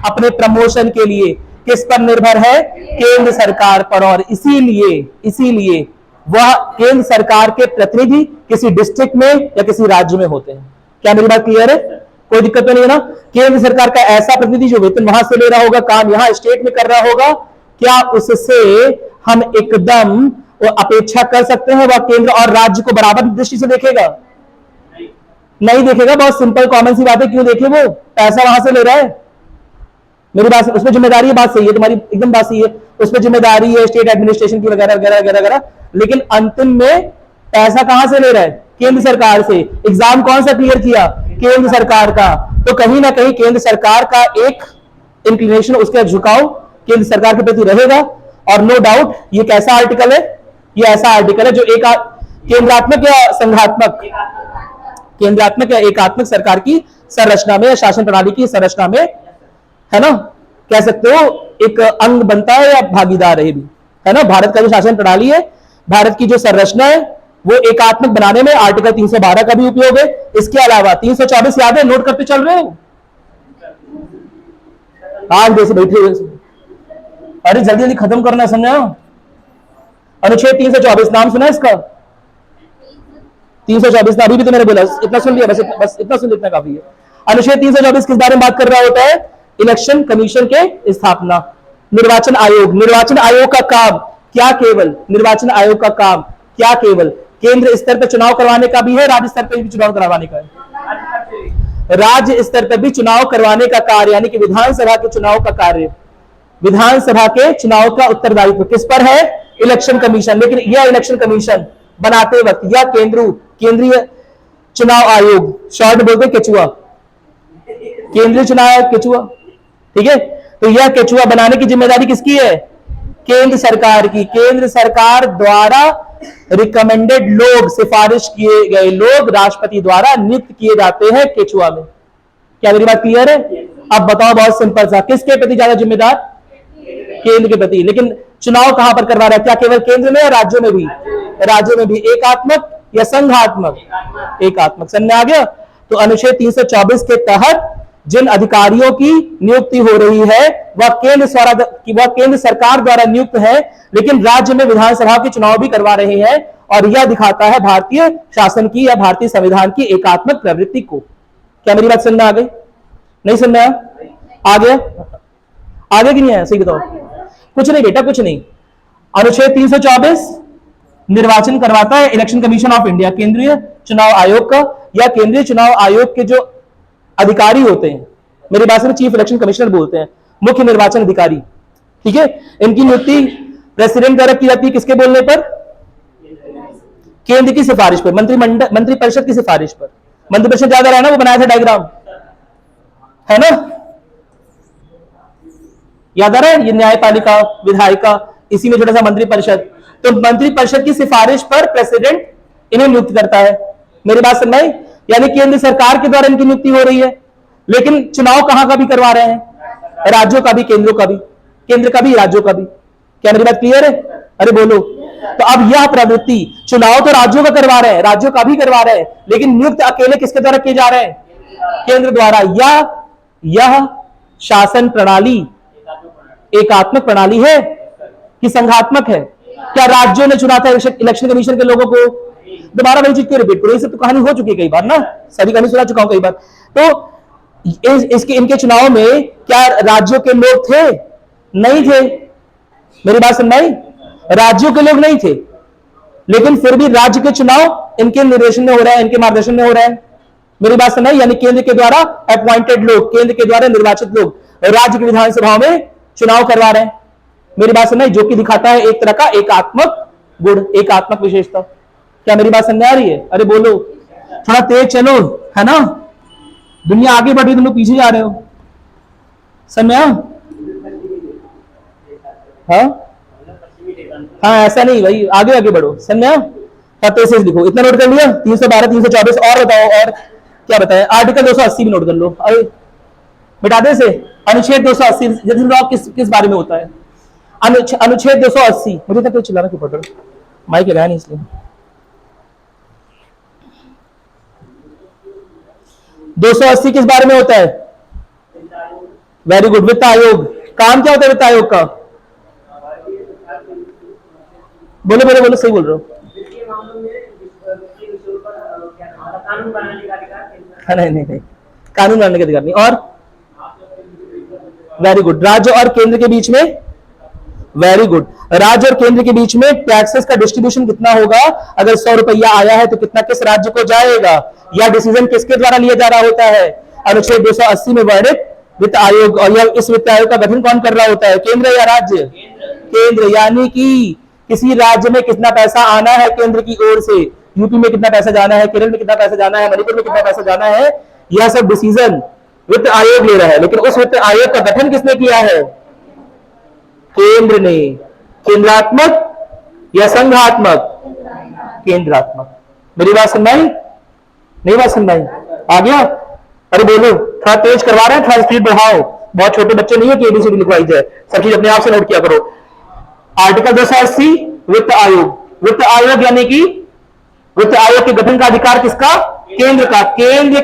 अपने प्रमोशन के लिए किस पर निर्भर है? केंद्र सरकार पर। और इसीलिए वह केंद्र सरकार के प्रतिनिधि किसी डिस्ट्रिक्ट में या किसी राज्य में होते हैं। क्या मेरी बात क्लियर है? कोई दिक्कत तो नहीं है ना? केंद्र सरकार का ऐसा प्रतिनिधि जो वेतन वहां से ले रहा होगा, काम यहां स्टेट में कर रहा होगा, क्या उससे हम एकदम अपेक्षा कर सकते हैं वह केंद्र और राज्य को बराबर दृष्टि से देखेगा? नहीं देखेगा। बहुत सिंपल कॉमन सी बात है। क्यों देखे? वो पैसा वहां से ले रहा है। मेरी बात, उसमें जिम्मेदारी है, बात सही है तुम्हारी, एकदम बात सही है, उसमें जिम्मेदारी है स्टेट एडमिनिस्ट्रेशन की वगैरह वगैरह वगैरह वगैरह, लेकिन अंतिम में पैसा कहां से ले रहा है? केंद्र सरकार से। एग्जाम कौन सा क्लियर किया? केंद्र सरकार का। तो कहीं ना कहीं केंद्र सरकार का एक इंक्लिनेशन, उसका झुकाव केंद्र सरकार के प्रति रहेगा। और नो डाउट ये कैसा आर्टिकल है? ये ऐसा आर्टिकल है जो एक केंद्रात्मक या संघात्मक, केंद्रात्मक या एकात्मक सरकार की संरचना में या शासन प्रणाली की संरचना में, है ना, कह सकते हो एक अंग बनता है या भागीदार है भी, है ना। भारत का जो शासन प्रणाली है, भारत की जो संरचना है, वो एकात्मक बनाने में आर्टिकल 312 का भी उपयोग है। इसके अलावा 324 याद है? नोट करते चल रहे हो? आज जैसे बैठे हुए, अरे जल्दी जल्दी खत्म करना, समझा? अनुच्छेद 324 नाम सुना इसका? 324 अभी भी तो मैंने बोला, इतना सुन लिया, बस इतना सुन लिया, काफी है। अनुच्छेद 324 किस बारे में बात कर रहा होता है? इलेक्शन कमीशन के स्थापना। निर्वाचन आयोग, निर्वाचन आयोग का काम क्या केवल, निर्वाचन आयोग का काम क्या केवल केंद्र स्तर पर चुनाव करवाने का भी है, राज्य स्तर पर भी चुनाव करवाने का है? राज्य स्तर पर भी चुनाव करवाने का कार्य, यानी कि विधानसभा के चुनाव का कार्य, विधानसभा के चुनाव का उत्तरदायित्व किस पर है? Election commission. लेकिन यह इलेक्शन कमीशन बनाते वक्त या केंद्रीय चुनाव आयोग, शॉर्ट बोलते केचुआ, केंद्रीय चुनाव आयोग केचुआ, ठीक है। तो यह केचुआ बनाने की जिम्मेदारी किसकी है? केंद्र सरकार की। केंद्र सरकार द्वारा रिकमेंडेड लोग, सिफारिश किए गए लोग राष्ट्रपति द्वारा नियुक्त किए जाते हैं केचुआ में। क्या मेरी बात क्लियर है? अब बताओ, बहुत सिंपल सा, किसके प्रति ज्यादा जिम्मेदार? केंद्र के प्रति। लेकिन चुनाव कहां पर करवा रहा है? क्या केवल केंद्र में या राज्यों में भी? राज्यों में भी। एकात्मक या संघात्मक? एकात्मक। समझ में आ गया? तो अनुच्छेद 324 के तहत जिन अधिकारियों की नियुक्ति हो रही है वह केंद्र सरकार द्वारा नियुक्त है, लेकिन राज्य में विधानसभा के चुनाव भी करवा रहे हैं। और यह दिखाता है भारतीय शासन की या भारतीय संविधान की एकात्मक प्रवृत्ति को। क्या मेरी बात समझ में आ गई? नहीं समझ में आया? आ गया? आगे कि नहीं आया? सही बताओ। कुछ नहीं बेटा, कुछ नहीं। अनुच्छेद 324 निर्वाचन करवाता है इलेक्शन कमीशन ऑफ इंडिया, केंद्रीय चुनाव आयोग का, या केंद्रीय चुनाव आयोग के जो अधिकारी होते हैं, मेरी बात में चीफ इलेक्शन कमिश्नर बोलते हैं, मुख्य निर्वाचन अधिकारी, ठीक है। इनकी नियुक्ति प्रेसिडेंट द्वारा की जाती है। किसके बोलने पर? केंद्र की सिफारिश पर, मंत्रिपरिषद की सिफारिश पर। मंत्रिपरिषद ज्यादा रहा ना, वो बनाया था डायग्राम, है ना, याद आ रहा है? ये न्यायपालिका, विधायिका, इसी में छोटा सा मंत्रिपरिषद। तो मंत्रिपरिषद की सिफारिश पर प्रेसिडेंट इन्हें नियुक्त करता है। मेरी बात समझ में? यानी केंद्र सरकार के द्वारा इनकी नियुक्ति हो रही है, लेकिन चुनाव कहां का भी करवा रहे हैं? राज्यों का भी, केंद्रों का भी, केंद्र का भी, राज्यों का भी। क्या मेरी बात क्लियर है? अरे बोलो। तो अब यह प्रवृत्ति, चुनाव तो राज्यों का करवा रहे हैं, राज्यों का भी करवा रहे हैं, लेकिन नियुक्त अकेले किसके द्वारा किए जा रहे हैं? केंद्र द्वारा। यह शासन प्रणाली एकात्मक प्रणाली है कि संघात्मक है? क्या राज्यों ने चुना था इलेक्शन कमीशन के लोगों को? दोबारा वही चीज क्यों रिपीट करो? ये सब तो कहानी हो चुकी है कई बार ना, सभी कहानी सुना चुका हूं कई बार। तो इनके चुनाव में क्या राज्यों के लोग थे? नहीं थे। मेरी बात सुनाई? राज्यों के लोग नहीं थे, लेकिन फिर भी राज्य के चुनाव इनके निर्देशन में हो रहा है, इनके मार्गदर्शन में हो रहा है। मेरी बात सुनाई? यानी केंद्र के द्वारा अपॉइंटेड लोग, केंद्र के द्वारा निर्वाचित लोग राज्य की विधानसभाओं में चुनाव करवा रहे हैं। मेरी बात सुनाई? जो कि दिखाता है एक तरह का एकात्मक गुण, एकात्मक विशेषता। क्या मेरी बात समझ आ रही है? अरे बोलो, थोड़ा तेज चलो, है ना, दुनिया आगे बढ़ रही, तुम लोग पीछे जा रहे हो। समझ में? हाँ, ऐसा नहीं भाई, आगे आगे बढ़ो। समझ में? तेज लिखो। इतना नोट कर लिया? 312, 324। और बताओ, और क्या बताए? आर्टिकल 280 भी नोट कर लो। अरे बिटा दे से। अनुच्छेद 280 किस बारे में होता है? अनुच्छेद 280। मुझे तक चिल्लाना क्यों पड़ रहा है? माइक लगाया नहीं इसलिए। 280 किस बारे में होता है? Very good. वित्त आयोग, काम क्या होता है वित्त आयोग का? बोलो बोलो बोलो, सही बोल रहे हो। नहीं नहीं नहीं, कानून बनाने का अधिकार नहीं। और वेरी गुड, राज्य और केंद्र के बीच में, वेरी गुड, राज्य और केंद्र के बीच में टैक्सेस का डिस्ट्रीब्यूशन कितना होगा? अगर 100 रुपया आया है तो कितना किस राज्य को जाएगा, या डिसीजन किसके द्वारा लिया जा रहा होता है? अनुच्छेद 280 में वर्णित वित्त आयोग। और यह इस वित्त आयोग का गठन कौन कर रहा होता है, केंद्र या राज्य? केंद्र। यानी कि किसी राज्य में कितना पैसा आना है केंद्र की ओर से, यूपी में कितना पैसा जाना है, केरल में कितना पैसा जाना है, मणिपुर में कितना पैसा जाना है, यह सब डिसीजन वित्त आयोग ले रहा है। लेकिन उस वित्त आयोग का गठन किसने किया है? केंद्र ने। केंद्रात्मक या संघात्मक? केंद्रात्मक। मेरी बात सुन भाई, नहीं बात सुन भाई, आ गया? अरे बोलो, थोड़ा तेज करवा रहे हैं, थोड़ा स्पीड बढ़ाओ, बहुत छोटे बच्चे नहीं है कि एबीसीडी लिखवाई जाए, सब चीज अपने आप से नोट किया करो। आर्टिकल 280 वित्त आयोग। वित्त आयोग यानी कि वित्त आयोग के गठन का अधिकार किसका? केंद्र का। केंद्र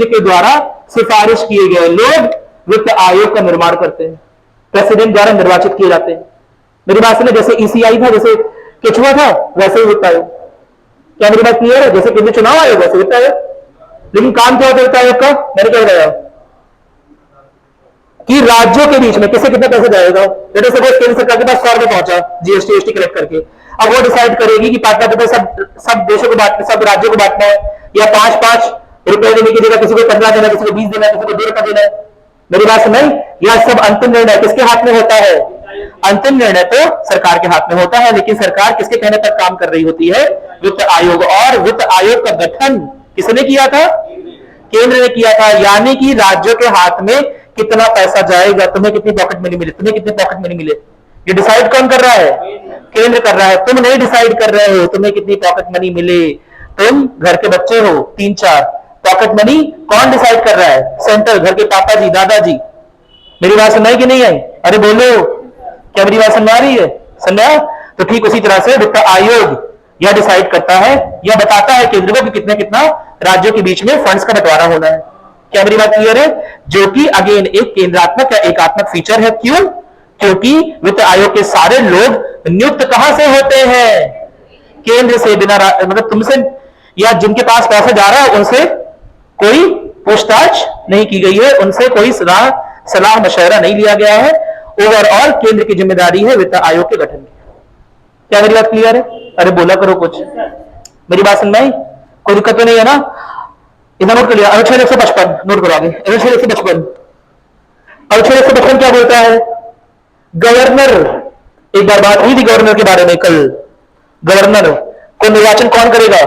के द्वारा सिफारिश किए गए लोग वित्त आयोग का निर्माण करते हैं, प्रेसिडेंट द्वारा निर्वाचित किए जाते हैं। मेरी बात सुने, जैसे ईसीआई था, जैसे केचुआ था, वैसे ही वित्त आयोग। क्या मेरी बात क्लियर है? जैसे केंद्रीय चुनाव आयोग वैसे वित्त आयोग। लेकिन काम क्या होता है वित्त आयोग का? मैंने क्या बताया कि राज्यों के बीच में किसे कितना पैसा जाएगा। जैसे सपोज केंद्र सरकार के पास 100 रुपए पहुंचा जीएसटी एसटी कलेक्ट करके, अब वो डिसाइड करेगी कि 5 रुपए सब देशों को बांटना, सब राज्यों को बांटना है, या 5 रुपए देने की जगह किसी को 15 देना, किसी को 20 देना, किसी को 2 रुपए देना है। मेरी बात सुनाई? यह सब अंतिम निर्णय किसके हाथ में होता है? अंतिम निर्णय तो सरकार के हाथ में होता है, लेकिन सरकार किसके कहने पर काम कर रही होती है? वित्त आयोग। और वित्त आयोग का गठन किसने किया था? केंद्र ने किया था। यानी कि राज्यों के हाथ में कितना पैसा जाएगा, तुम्हें कितनी पॉकेट मनी मिले, तुम्हें कितने पॉकेट मनी मिले, ये डिसाइड कौन कर रहा है? केंद्र कर रहा है। तुम नहीं डिसाइड कर रहे हो तुम्हें कितनी पॉकेट मनी मिले, तुम घर के बच्चे हो 3-4, पॉकेट मनी कौन डिसाइड कर रहा है? सेंटर, घर के पापा जी, दादाजी। मेरी बात सुनाई कि नहीं आई? अरे बोलो, क्या मेरी बात सुन आ रही है? समझा? तो ठीक उसी तरह से वित्त आयोग यह डिसाइड करता है, यह बताता है केंद्र को कि कितना कितना राज्यों के बीच में फंड्स का बंटवारा होना है। क्या मेरी बात क्लियर है? जो कि अगेन एक केंद्रात्मक या एकात्मक फीचर है। क्यों? क्योंकि वित्त आयोग के सारे लोग नियुक्त कहां से होते हैं? केंद्र से। बिना मतलब तुमसे या जिनके पास पैसा जा रहा है उनसे कोई पूछताछ नहीं की गई है, उनसे कोई सलाह मशवरा नहीं लिया गया है। ओवरऑल केंद्र की जिम्मेदारी है वित्त आयोग के गठन की। क्या मेरी बात क्लियर है? अरे बोला करो कुछ, मेरी बात सुन भाई, कोई दिक्कत तो नहीं है ना? इधर नोट कर लिया, अनुच्छेद 155 नोट करो आगे। अनुच्छेद 155, अनुच्छेद 155 क्या बोलता है? गवर्नर, एक बार बात हुई थी गवर्नर के बारे में कल। गवर्नर को निर्वाचन कौन करेगा?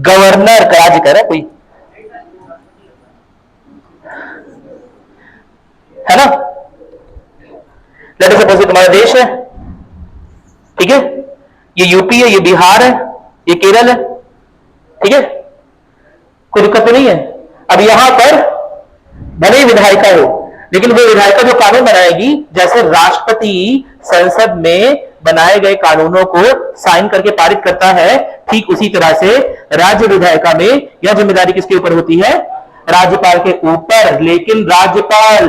गवर्नर का राज्य कह रहा है कोई, है ना? लेट अस सपोज तुम्हारा देश है, ठीक है, ये यूपी है, ये बिहार है, ये केरल है, ठीक है, कोई दिक्कत तो नहीं है। अब यहां पर भले ही विधायिका हो, लेकिन वो विधायिका जो कानून बनाएगी, जैसे राष्ट्रपति संसद में बनाए गए कानूनों को साइन करके पारित करता है, ठीक उसी तरह से राज्य विधायिका में यह जिम्मेदारी किसके ऊपर होती है? राज्यपाल के ऊपर। लेकिन राज्यपाल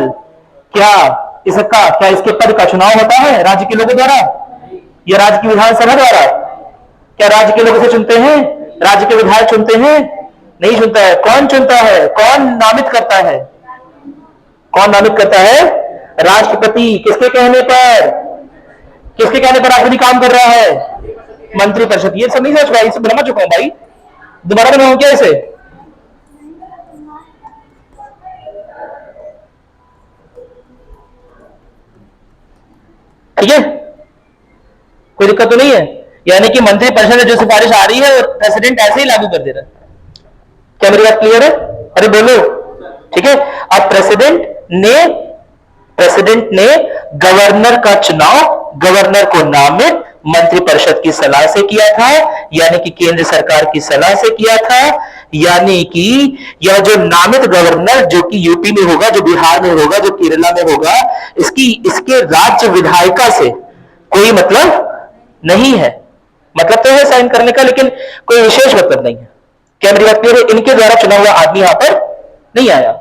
क्या इसके पद का चुनाव होता है राज्य के लोगों द्वारा या राज्य की विधानसभा द्वारा? क्या राज्य के लोग इसे चुनते हैं? राज्य के विधायक चुनते हैं? नहीं चुनता है। कौन चुनता है? कौन नामित करता है? कौन नामित करता है? राष्ट्रपति। किसके कहने पर? किसके कहने पर राष्ट्रपति काम कर रहा है? मंत्रिपरिषद। ये सब नहीं समझ पाया, इसे बना चुका हूं भाई, दोबारा बनाऊं क्या इसे? ठीक है, कोई दिक्कत तो नहीं है? यानी कि मंत्रिपरिषद में जो सिफारिश आ रही है प्रेसिडेंट ऐसे ही लागू कर दे रहा है। क्या मेरी बात क्लियर है? अरे बोलो, ठीक है। अब प्रेसिडेंट ने गवर्नर का चुनाव गवर्नर को नामित मंत्रिपरिषद की सलाह से किया था, यानी कि केंद्र सरकार की सलाह से किया था। यानी कि यह जो नामित गवर्नर जो कि यूपी में होगा, जो बिहार में होगा, जो केरला में होगा, इसके राज्य विधायिका से कोई मतलब नहीं है। मतलब तो है साइन करने का, लेकिन कोई विशेष मतलब नहीं है। क्या मेरी बात क्लियर है? इनके द्वारा चुना हुआ आदमी यहां पर नहीं आया।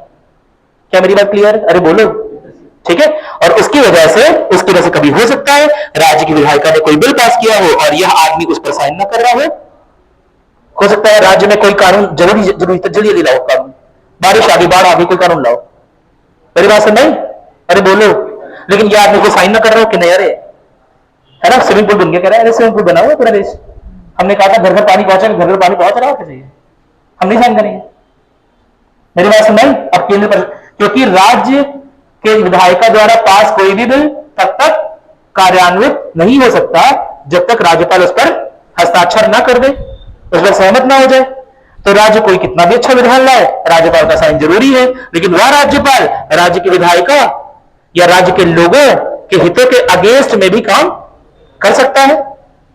क्या मेरी बात क्लियर? अरे बोलो, ठीक है। और उसकी वजह से कभी हो सकता है राज्य की विधायिका ने कोई बिल पास किया हो और यह आदमी उस पर साइन ना कर रहा हो सकता है राज्य में कोई कानून जल्दी लाओ, कानून, बारिश आ गई, बाढ़ आ गई, कोई कानून लाओ, मेरी बात सुन नहीं? अरे बोलो। लेकिन यह आदमी को साइन ना कर रहा हो कि नहीं, अरे है ना, स्विमिंग पूल बन गया, कह रहा है अरे स्विमिंग पूल बना हुआ पूरा देश, हमने कहा था घर घर पानी पहुंचा, घर घर पानी पहुंच रहा है, चाहिए हम नहीं साइन करेंगे। मेरी बात सुन नहीं? अब केंद्र पर, क्योंकि राज्य के विधायिका द्वारा पास कोई भी बिल तब तक कार्यान्वित नहीं हो सकता जब तक राज्यपाल उस पर हस्ताक्षर ना कर दे, उस पर सहमत ना हो जाए। तो राज्य कोई कितना भी अच्छा विधान लाए, राज्यपाल का साइन जरूरी है, लेकिन वह राज्यपाल राज्य की विधायिका या राज्य के लोगों के हितों के अगेंस्ट में भी काम कर सकता है।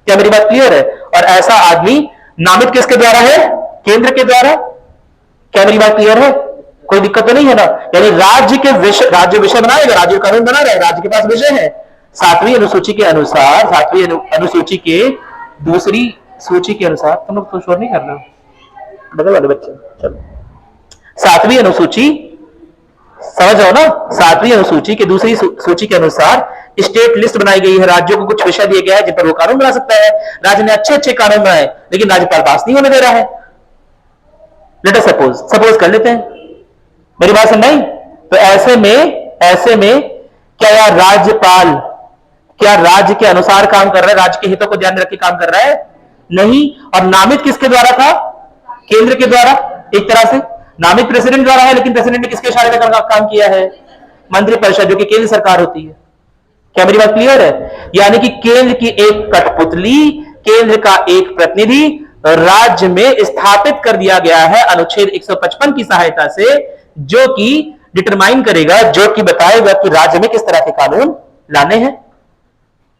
क्या मेरी बात क्लियर है? और ऐसा आदमी नामित किसके द्वारा है? केंद्र के द्वारा। क्या मेरी बात क्लियर है? कोई दिक्कत तो नहीं है ना? यानी राज्य विषय बनाएगा, राज्य कानून बना रहे, राज्य के पास विषय है। 7वीं अनुसूची के अनुसार, 7वीं अनुसूची के दूसरी सूची के अनुसार, तुम लोग तो शोर नहीं कर रहे हो बगल वाले बच्चे, चलो 7वीं अनुसूची समझ जाओ ना, 7वीं अनुसूची के दूसरी सूची के अनुसार स्टेट लिस्ट बनाई गई है, राज्यों को कुछ विषय दिया गया है जिन पर वो कानून बना सकता है। राज्य ने अच्छे अच्छे कानून बनाए, लेकिन राज्यपाल पास नहीं होने दे रहा है। लेट अस सपोज कर लेते हैं, मेरी बात सुन नहीं? तो ऐसे में क्या यार राज्यपाल क्या राज्य के अनुसार काम कर रहा है, राज्य के हितों को ध्यान में रख के काम कर रहा है? नहीं। और नामित किसके द्वारा था? केंद्र के द्वारा। एक तरह से नामित प्रेसिडेंट द्वारा है, लेकिन प्रेसिडेंट ने किसके इशारे में काम किया है? मंत्रिपरिषद, जो कि केंद्र सरकार होती है। क्या मेरी बात क्लियर है? यानी कि केंद्र की एक कठपुतली, केंद्र का एक प्रतिनिधि राज्य में स्थापित कर दिया गया है अनुच्छेद 155 की सहायता से, जो कि डिटरमाइन करेगा, जो कि बताएगा कि राज्य में किस तरह के कानून लाने हैं।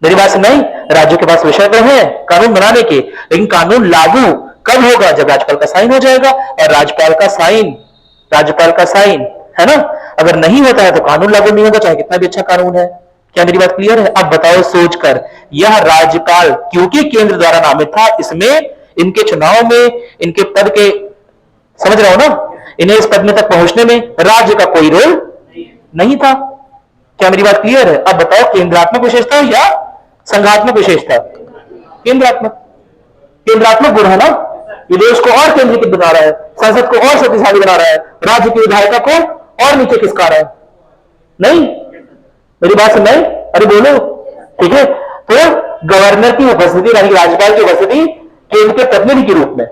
मेरी बात से नहीं? राज्यों के पास विषय तो है कानून बनाने के, लेकिन कानून लागू कब होगा? जब राज्यपाल का साइन हो जाएगा। और राज्यपाल का साइन है ना, अगर नहीं होता है तो कानून लागू नहीं होगा, चाहे कितना भी अच्छा कानून है। क्या मेरी बात क्लियर है? अब बताओ सोचकर, यह राज्यपाल क्योंकि केंद्र द्वारा नामित था, इसमें इनके चुनाव में, इनके पद के, समझ रहा हो ना, इन्हें इस पद में तक पहुंचने में राज्य का कोई रोल नहीं था। क्या मेरी बात क्लियर है? अब बताओ केंद्रात्मक विशेषता या संघात्मक विशेषता? केंद्रात्मक गुण है ना, ये देश को और केंद्रीकृत बना रहा है, संसद को और शक्तिशाली बना रहा है, राज्य की विधायिका को और नीचे खिसका रहा है। नहीं, मेरी बात सुन नहीं? अरे बोलो, ठीक है। तो गवर्नर की उपस्थिति, यानी राज्यपाल की उपस्थिति केंद्र के प्रतिनिधि के रूप में,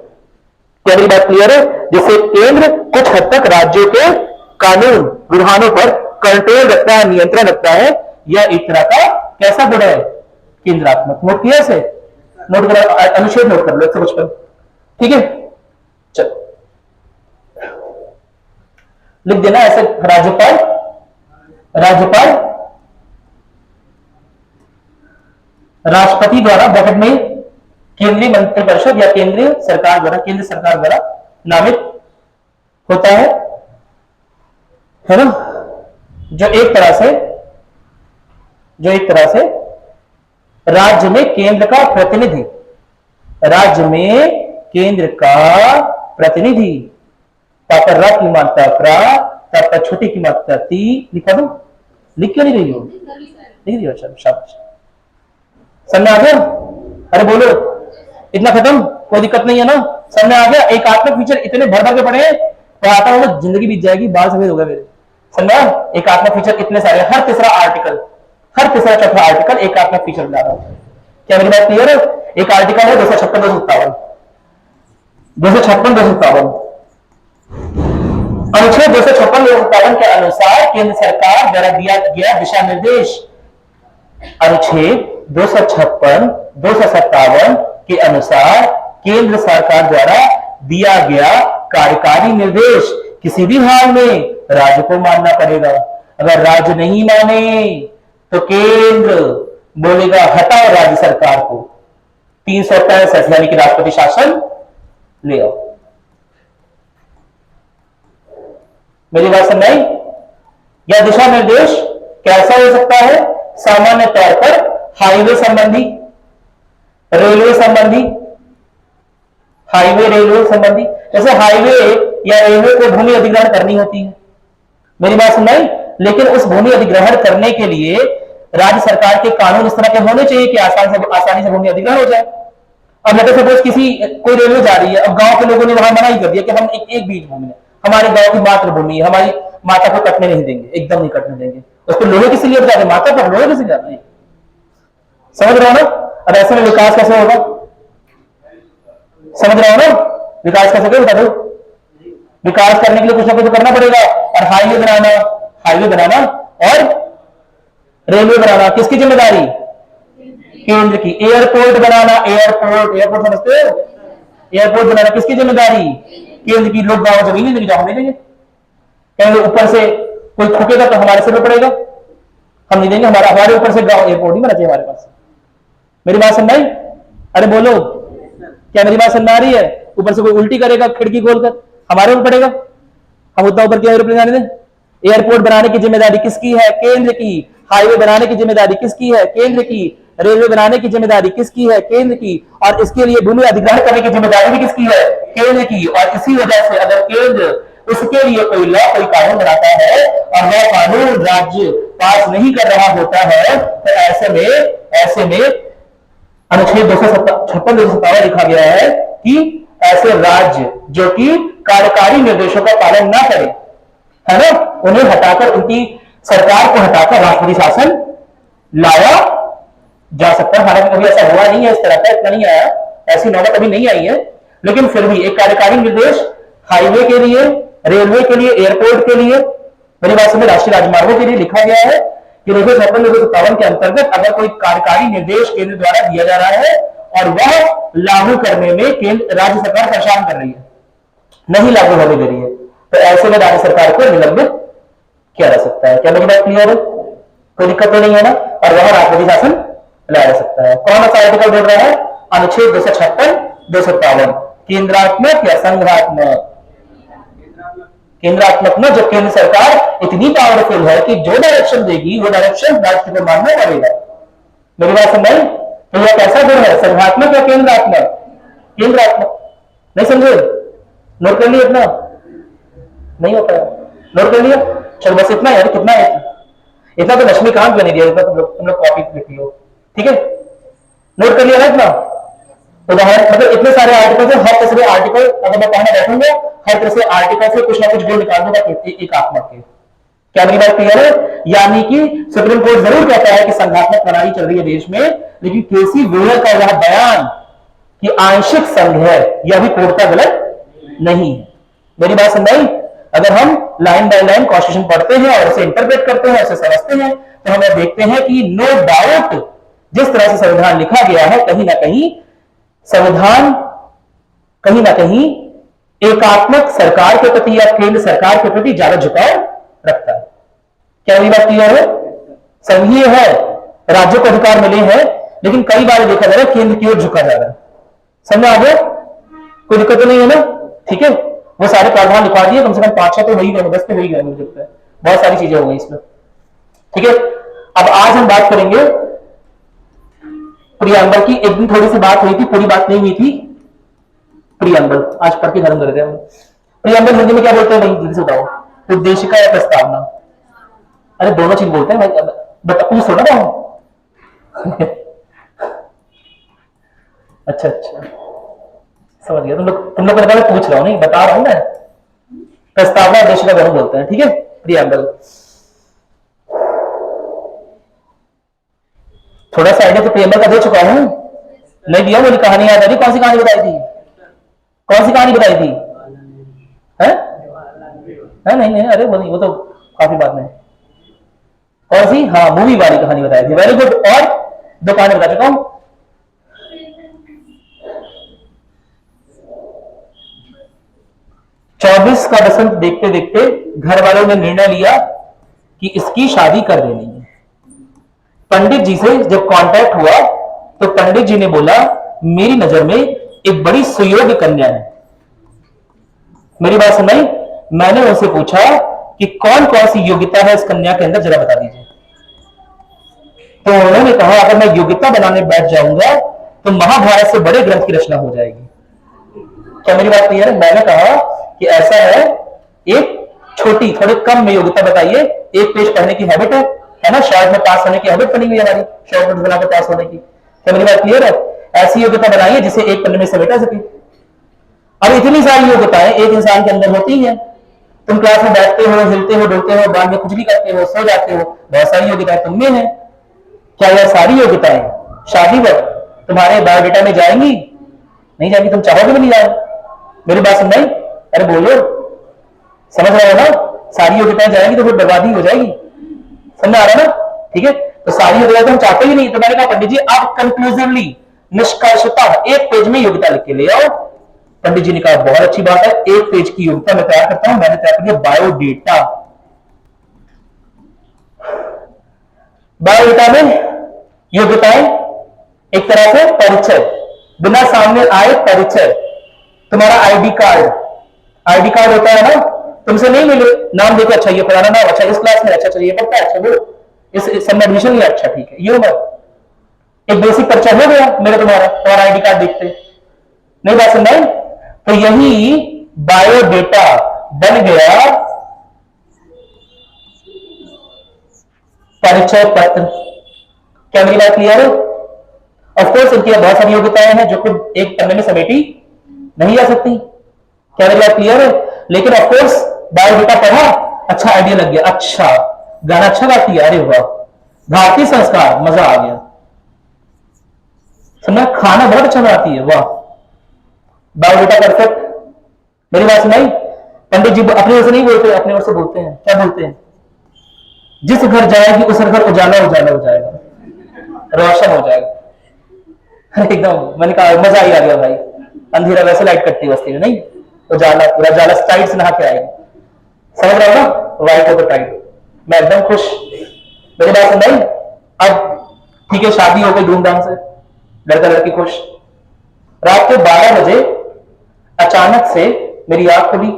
क्या मेरी बात क्लियर है? जिससे केंद्र कुछ हद तक राज्यों के कानून विधानों पर कंट्रोल रखता है, नियंत्रण रखता है। यह एक तरह का कैसा गुण है? केंद्रात्मक। नोट किया से? नोट कर, अनुच्छेद नोट कर लो 155, ठीक है। चलो लिख देना ऐसे, राष्ट्रपति द्वारा बैठक में केंद्रीय मंत्रिपरिषद या केंद्र सरकार द्वारा नामित होता है ना, जो एक तरह से राज्य में केंद्र का प्रतिनिधि, तापर र की मात्रा प्रा, तापर छोटी की मात्रा ती, लिखा दो, लिख क्यों नहीं रही हो? लिख दियो, चलो शाबाश। समझ आ गया? अरे बोलो, इतना खत्म, कोई दिक्कत नहीं है ना? समझ आ गया? एक आत्मक फीचर इतने भर भर के पढ़े तो आता होगा, जिंदगी बीत जाएगी, बाल सफेद हो गया मेरे। समझा? एक आत्मक फीचर इतने सारे, हर तीसरा चौथा आर्टिकल एक आत्मक फीचर बना रहा हूं। क्या मेरी बात क्लियर है? एक आर्टिकल है 256 257 अनुच्छेद 256 के अनुसार केंद्र सरकार द्वारा दिया गया दिशा निर्देश, अनुच्छेद 256 के अनुसार केंद्र सरकार द्वारा दिया गया कार्यकारी निर्देश किसी भी हाल में राज्य को मानना पड़ेगा। अगर राज्य नहीं माने तो केंद्र बोलेगा हटाओ राज्य सरकार को, 365 यानी कि राष्ट्रपति शासन ले आओ। मेरी बात समझ आई? यह दिशा निर्देश कैसा हो सकता है? सामान्य तौर पर हाईवे संबंधी, रेलवे संबंधी, जैसे हाईवे या रेलवे को भूमि अधिग्रहण करनी होती है, मेरी बात सुन रही? लेकिन उस भूमि अधिग्रहण करने के लिए राज्य सरकार के कानून इस तरह के होने चाहिए कि आसानी से भूमि अधिग्रहण हो जाए। अब लेटर सपोज किसी कोई रेलवे जा रही है, अब गांव के लोगों ने वहां मना ही कर दिया कि हम एक बीज भूमि है, हमारे गांव की मातृभूमि है, हमारी माता को कटने नहीं देंगे, एकदम नहीं कटने देंगे, उसको लोहे किसी लिए जाते, माता पर लोहे किसी जाते, समझ रहे हो ना? अब ऐसे में विकास कैसे होगा? समझ रहे हो ना? विकास कैसे करें बता दो? विकास करने के लिए कुछ ना कुछ करना पड़ेगा, और हाईवे बनाना और रेलवे बनाना किसकी जिम्मेदारी? केंद्र की। एयरपोर्ट बनाना, एयरपोर्ट समझते हो? एयरपोर्ट बनाना किसकी जिम्मेदारी? केंद्र की। लोग गांव जमीन नहीं जहां दे देंगे, कहेंगे ऊपर से कोई ठुकेगा तो हमारे सिर पर पड़ेगा, हम नहीं देंगे, हमारे ऊपर से गांव एयरपोर्ट ही बना चाहिए हमारे पास। मेरी बात सुन रही? अरे बोलो, क्या मेरी बात सुन आ रही है? ऊपर से कोई उल्टी करेगा खिड़की खोलकर, हमारे ऊपर पड़ेगा, हम उतना ऊपर क्या एयरप्लेन आने दें? एयरपोर्ट बनाने की जिम्मेदारी किसकी है? केंद्र की। हाईवे बनाने की जिम्मेदारी किसकी है? केंद्र की। रेलवे बनाने की जिम्मेदारी किसकी है? केंद्र की। और इसके लिए भूमि अधिग्रहण करने की जिम्मेदारी भी किसकी है? केंद्र की। और इसी वजह से अगर केंद्र उसके लिए कोई लॉ, कोई कानून बनाता है और वह कानून राज्य पास नहीं कर रहा होता है, तो ऐसे में अनुच्छेद 256 257 लिखा गया है कि ऐसे राज्य जो कि कार्यकारी निर्देशों का पालन ना करें, है ना, उन्हें हटाकर, उनकी सरकार को हटाकर राष्ट्रपति शासन लाया जा सकता है। हालांकि कभी ऐसा हुआ नहीं है, इस तरह का इतना नहीं आया, ऐसी नौबत अभी नहीं आई है, लेकिन फिर भी एक कार्यकारी निर्देश हाईवे के लिए, रेलवे के लिए, एयरपोर्ट के लिए, मेरी बात सुनिए, राष्ट्रीय राजमार्गों के लिए लिखा गया है कि 256 के अंतर्गत अगर कोई कार्यकारी निर्देश केंद्र द्वारा दिया जा रहा है और वह लागू करने में केंद्र राज्य सरकार परेशान कर रही है, नहीं लागू होने दे रही है, तो ऐसे में राज्य सरकार को निलंबित किया जा सकता है। क्या मेरी बात क्लियर है? कोई दिक्कत तो नहीं है ना? और वह राष्ट्रपति शासन लाया जा सकता है। कौन सा आर्टिकल बोल रहा है? अनुच्छेद 256 257, केंद्रात्मक या संघात्मक? केंद्रात्मक में जब केंद्र सरकार इतनी पावरफुल है कि जो डायरेक्शन देगी वो डायरेक्शन राष्ट्र को मानना पड़ेगा। मेरी बात समझ? तो यह कैसा गुण है, संघात्मक या केंद्रात्मक? केंद्रात्मक। नहीं समझे? नोट कर लिया? इतना नहीं होता है, नोट कर लिया? चलो बस इतना है। कितना है? इतना तो लक्ष्मीकांत बने दिया, इतना तुम लोग कॉपी लिख लियो, ठीक है? नोट कर लिया ना इतना? उदाहरण मतलब इतने सारे आर्टिकल है, हर तरह से आर्टिकल अगर मैं पढ़ने बैठूंगा, हर तरह से आर्टिकल से कुछ ना कुछ गुण निकाल दूंगा एक आत्मक के। क्या मेरी बात क्लियर है? यानी कि सुप्रीम कोर्ट जरूर कहता है कि संघात्मक प्रणाली चल रही है देश में, लेकिन केसी वेयर का यह बयान कि आंशिक संघ है, यह भी कोर्ट का गलत नहीं है। मेरी बात समझाई? अगर हम लाइन बाय लाइन कॉन्स्टिट्यूशन पढ़ते हैं और उसे इंटरप्रेट करते हैं, उसे समझते हैं, तो हमें देखते हैं कि नो डाउट जिस तरह से संविधान लिखा गया है, कहीं ना कहीं संविधान कहीं ना कहीं एकात्मक सरकार के प्रति या केंद्र सरकार के प्रति ज्यादा झुकाव रखता है। क्या ये बात क्लियर है? संघीय है, राज्यों को अधिकार मिले हैं, लेकिन कई बार देखा जा रहा है केंद्र की ओर झुका जा रहा है। समझ आ गया? कोई दिक्कत तो नहीं है ना? ठीक है, वो सारे प्रावधान लिखवा दिए, कम से कम 5-6 तो हो ही गए, 10 तो हो ही गए मुझे लगता है, बहुत सारी चीजें हो गई इसमें। ठीक है, अब आज हम बात करेंगे प्रियम्बल की। एक दिन थोड़ी सी बात हुई थी, पूरी बात नहीं हुई थी। प्रियम्बल आज पढ़ के खत्म कर देते हैं। प्रियम्बल हिंदी में क्या बोलते हैं भाई, जल्दी से बताओ? उद्देशिका या प्रस्तावना? अरे दोनों चीज बोलते हैं भाई, बट पूछ थोड़ा ना। अच्छा अच्छा, समझ गया। तुम लोग मैं पूछ रहा हूं, नहीं बता रहा हूं मैं। प्रस्तावना उद्देशिका दोनों बोलते हैं, ठीक है? प्रियम्बल थोड़ा सा आइडिया तो प्रियम्बल का दे चुका हूं, नहीं दिया? मुझे कहानी याद आ रही। कौन सी कहानी बताई थी? कौन सी कहानी बताई थी? है? नहीं नहीं, अरे वो तो काफी बाद में। कौन सी? हाँ, मूवी वाली कहानी बताई थी। Very good. और दो कहानी बता चुका हूं। चौबीस का बसंत देखते देखते घर वालों ने निर्णय लिया कि इसकी शादी कर देनी है। पंडित जी से जब कांटेक्ट हुआ तो पंडित जी ने बोला, मेरी नजर में एक बड़ी सुयोग्य कन्या है। मेरी बात सुनाई? मैंने उनसे पूछा कि कौन कौन सी योग्यता है इस कन्या के अंदर, जरा बता दीजिए। तो उन्होंने कहा, अगर मैं योग्यता बनाने बैठ जाऊंगा तो महाभारत से बड़े ग्रंथ की रचना हो जाएगी। क्या मेरी बात क्लियर है? मैंने कहा कि ऐसा है, एक छोटी थोड़े कम में योग्यता बताइए। एक पेज पढ़ने की हैबिट है ना, शॉर्ट में पास होने की हैबिट बनी हुई है हमारी, शॉर्ट नोट बनाकर पास होने की। क्या मेरी बात क्लियर है? ऐसी योग्यता बनाइए जिसे एक पन्ने में समेटा सके। अब इतनी सारी योग्यताएं एक इंसान के अंदर होती हैं। तुम क्लास में बैठते हो, हिलते हो, डुलते हो, बाद में कुछ भी करते हो, सो जाते हो, बहुत सारी योग्यताएं तुम में है। क्या यह सारी योग्यताएं शादी वक्त तुम्हारे बायोडेटा में जाएंगी? नहीं जाएंगी। तुम चाहोगे भी नहीं जाए? मेरी बात सुन रही? अरे बोलो, समझ रहे हो ना? सारी योग्यताएं जाएंगी तो फिर बर्बादी हो जाएगी। समझ आ रहा है ना? ठीक है, तो सारी योग्यताएं हम चाहते ही नहीं। तो मैंने कहा पंडित जी आप कंक्लूसिवली, निष्कर्षता एक पेज में योग्यता लिख के ले आओ। पंडित जी ने कहा बहुत अच्छी बात है, एक पेज की योग्यता मैं तैयार करता हूं। मैंने तैयार कर दिया बायोडेटा। बायोडेटा में योग्यताएं एक तरह से परिचय, बिना सामने आए परिचय। तुम्हारा आईडी कार्ड, आईडी कार्ड होता है ना, तुमसे नहीं मिले, नाम देखो, अच्छा ये फलाना नाम, अच्छा इस क्लास में, अच्छा चलिए ये पढ़ता है, अच्छा वो इस सब में एडमिशन लिया, अच्छा ठीक है, ये उम्र, एक बेसिक परिचय हो गया मेरा तुम्हारा आईडी कार्ड देखते। नहीं बात सुन रहे? तो यही बायोडेटा बन गया परिचय पत्र। क्या मेरी बात क्लियर है? ऑफकोर्स इनकी बहुत सारी योग्यताएं हैं जो खुद एक पन्ने में समेटी नहीं जा सकती। क्या मेरी बात क्लियर है? लेकिन ऑफकोर्स बायोडेटा पढ़ा, अच्छा आइडिया लग गया, अच्छा गाना अच्छा गाती है, अरे वाह, भारतीय संस्कार, मजा आ गया, सुनना, खाना बहुत अच्छा बनाती है, वाह, बायोडेटा परफेक्ट। मेरी बात सुनाई? पंडित जी अपने ओर से नहीं बोलते, अपने ओर से बोलते हैं, क्या बोलते हैं? जिस घर जाएगी उस घर उजाला उजाला हो जाएगा, रोशन हो जाएगा। एकदम मैंने कहा मजा ही आ गया भाई, अंधेरा वैसे लाइट कटती है बस्ती में, नहीं उजाला, पूरा उजाला स्टाइल से नहा के आएगा। समझ रहा हो ना? वाइट हो तो टाइट, मैं एकदम खुश। मेरी बात सुन रही? अब ठीक है, शादी हो गई धूमधाम से, लड़का लड़की खुश। रात के 12 बजे अचानक से मेरी आंख खुली,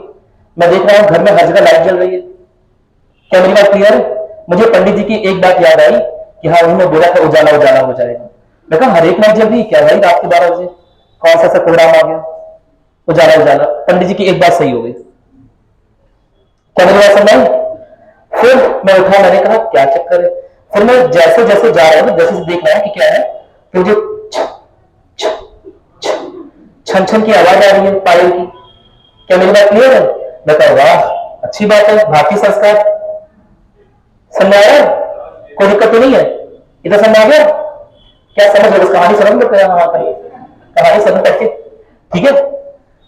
मैं देख रहा हूं घर में हर जगह लाइट जल रही है। क्या मेरी बात क्लियर है? मुझे पंडित जी की एक बात याद आई कि हाँ उन्होंने बोला था उजाला उजाला हो जाएगा। मैं कहा हर एक लाइट जल रही है क्या भाई रात के 12 बजे? कौन सा प्रोग्राम आ गया? उजाला उजाला। पंडित जी की एक बात सही हो गई। क्या मेरी बात समझ? फिर मैं उठा, मैंने कहा क्या चक्कर है। फिर मैं जैसे जैसे जा रहा हूं, जैसे देख रहा है कि क्या है, तो मुझे छन छन की आवाज आ रही है पायल की। क्या मेरी बात क्लियर है? मैं कहा वाह अच्छी बात है, भारतीय संस्कार। समझ आया? कोई दिक्कत तो नहीं है? इधर समझ आ गया? क्या समझ है? कहानी समझ में कहानी समझ करके, ठीक है,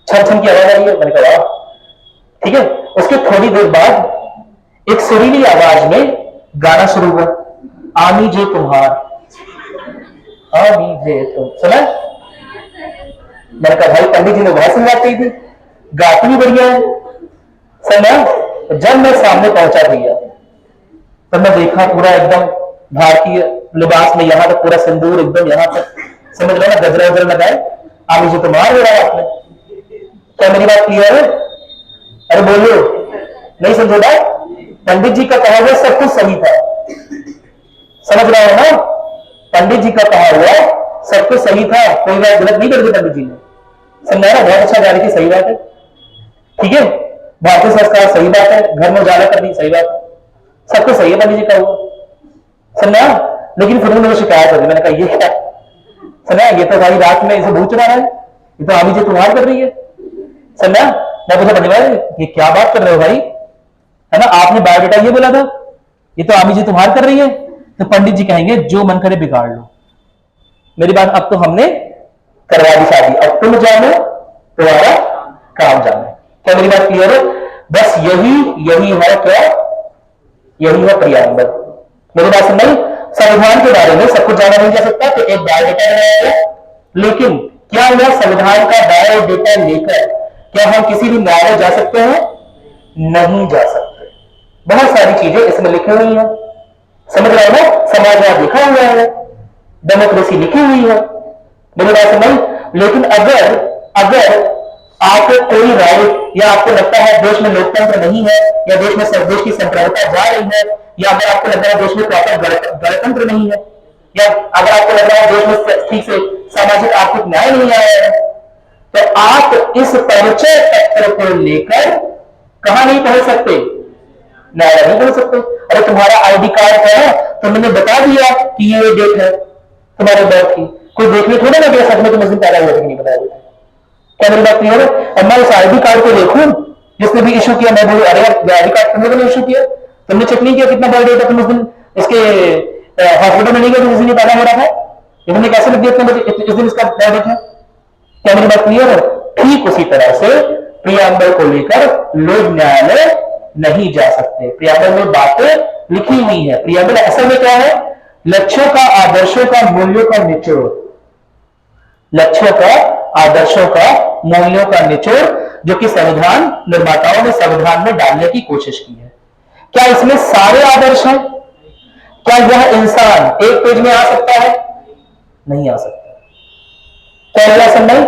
छन छन की आवाज आ रही है। मैंने कहा वाह ठीक है। उसके थोड़ी देर बाद एक सुरीली आवाज में गाना शुरू हुआ, आमी जे तुम्हार, आमी जे तुम। सुना? मैंने कहा भाई पंडित जी ने बहुत सुनवात कही थी, गाती भी बढ़िया है। सुना? जब मैं सामने पहुंचा भैया तब मैं देखा पूरा एकदम भारतीय लिबास में, यहां तक पूरा सिंदूर एकदम यहां तक, समझ रहे ना, गजरा वजरा लगाए, आमी जी तुम्हार हो रहा है आपने। क्या मेरी बात क्लियर है? अरे बोलो, नहीं समझो बात? पंडित जी का कहा हुआ सब कुछ सही था, समझ रहे हो ना? पंडित जी का कहा हुआ सब कुछ सही था, कोई बात गलत नहीं कर दी पंडित जी ने। समझा ना? बहुत अच्छा जा रही थी, सही बात है, ठीक है, भारतीय संस्कार सही बात है, घर में उजाला कर दी सही बात है, सब कुछ सही है पंडित जी का हुआ। समझा? लेकिन फिर उन्होंने शिकायत कर दी। मैंने कहा ये क्या? समझा? ये तो भाई रात में इसे भूत चढ़ा रहा है, ये तो आमी जी तुम्हार कर रही है। समझा? मैं पूछा पंडित भाई ये क्या बात कर रहे हो भाई, है ना, आपने बायोडेटा ये बोला था, ये तो आमी जी तुम्हार कर रही है। तो पंडित जी कहेंगे जो मन करे बिगाड़ लो। मेरी बात, अब तो हमने करवा दी शादी, अब तुम जानो तुम्हारा काम जाने। क्या मेरी बात क्लियर है? बस यही है क्या? यही है प्रियांबल। मेरी बात सुन, संविधान के बारे में सब कुछ जाना नहीं जा सकता, तो एक बायोडेटा है, लेकिन क्या यह संविधान का बायोडेटा लेकर क्या हम किसी भी न्यायालय जा सकते हैं? नहीं जा सकते। बहुत सारी चीजें इसमें लिखी हुई हैं, समझ रहे हो ना? समाजवाद लिखा हुआ है, डेमोक्रेसी लिखी हुई है। मेरी बात समझ? लेकिन अगर आपको कोई राइट, या आपको लगता है देश में लोकतंत्र नहीं है, या देश में देश की संप्रभुता जा रही है, या अगर आपको लग रहा है देश में प्रॉपर गणतंत्र नहीं है, या अगर आपको लग रहा है देश में ठीक से सामाजिक आर्थिक न्याय नहीं आया है, तो आप इस परिचय पत्र को लेकर कहां नहीं पहुंच सकते? न्यायालय नहीं बोल सकते। अरे तुम्हारा आईडी कार्ड है तो मैंने बता दिया कि ये डेट है तुम्हारे बर्थ की, कोई देखने थोड़ा ना गया सच में तुम उस दिन पैदा हुए थे कि नहीं बताया हुए थे। क्या मेरी बात क्लियर है? अब मैं उस आईडी कार्ड को देखूं जिसने भी इशू किया, मैं बोलूं अरे यार आईडी कार्ड तुमने तो इशू किया, तुमने चेक नहीं किया कितना बर्थडे था, तुम उस दिन इसके हॉस्पिटल में नहीं गए जिस दिन पैदा हो रहा था, ये तुमने कैसे लिख दिया इस दिन इसका बर्थडे था। क्या मेरी बात क्लियर है? ठीक उसी तरह से प्रियम्बल को लेकर लोग न्यायालय नहीं जा सकते। प्रियम्बल में बातें लिखी हुई है। प्रियम्बल असल में क्या है? लक्ष्यों का, आदर्शों का, मूल्यों का निचोड़। लक्ष्यों का, आदर्शों का, मूल्यों का निचोड़ जो कि संविधान निर्माताओं ने संविधान में डालने की कोशिश की है। क्या इसमें सारे आदर्श हैं? क्या यह इंसान एक पेज में आ सकता है? नहीं आ सकता। क्या यह संभव?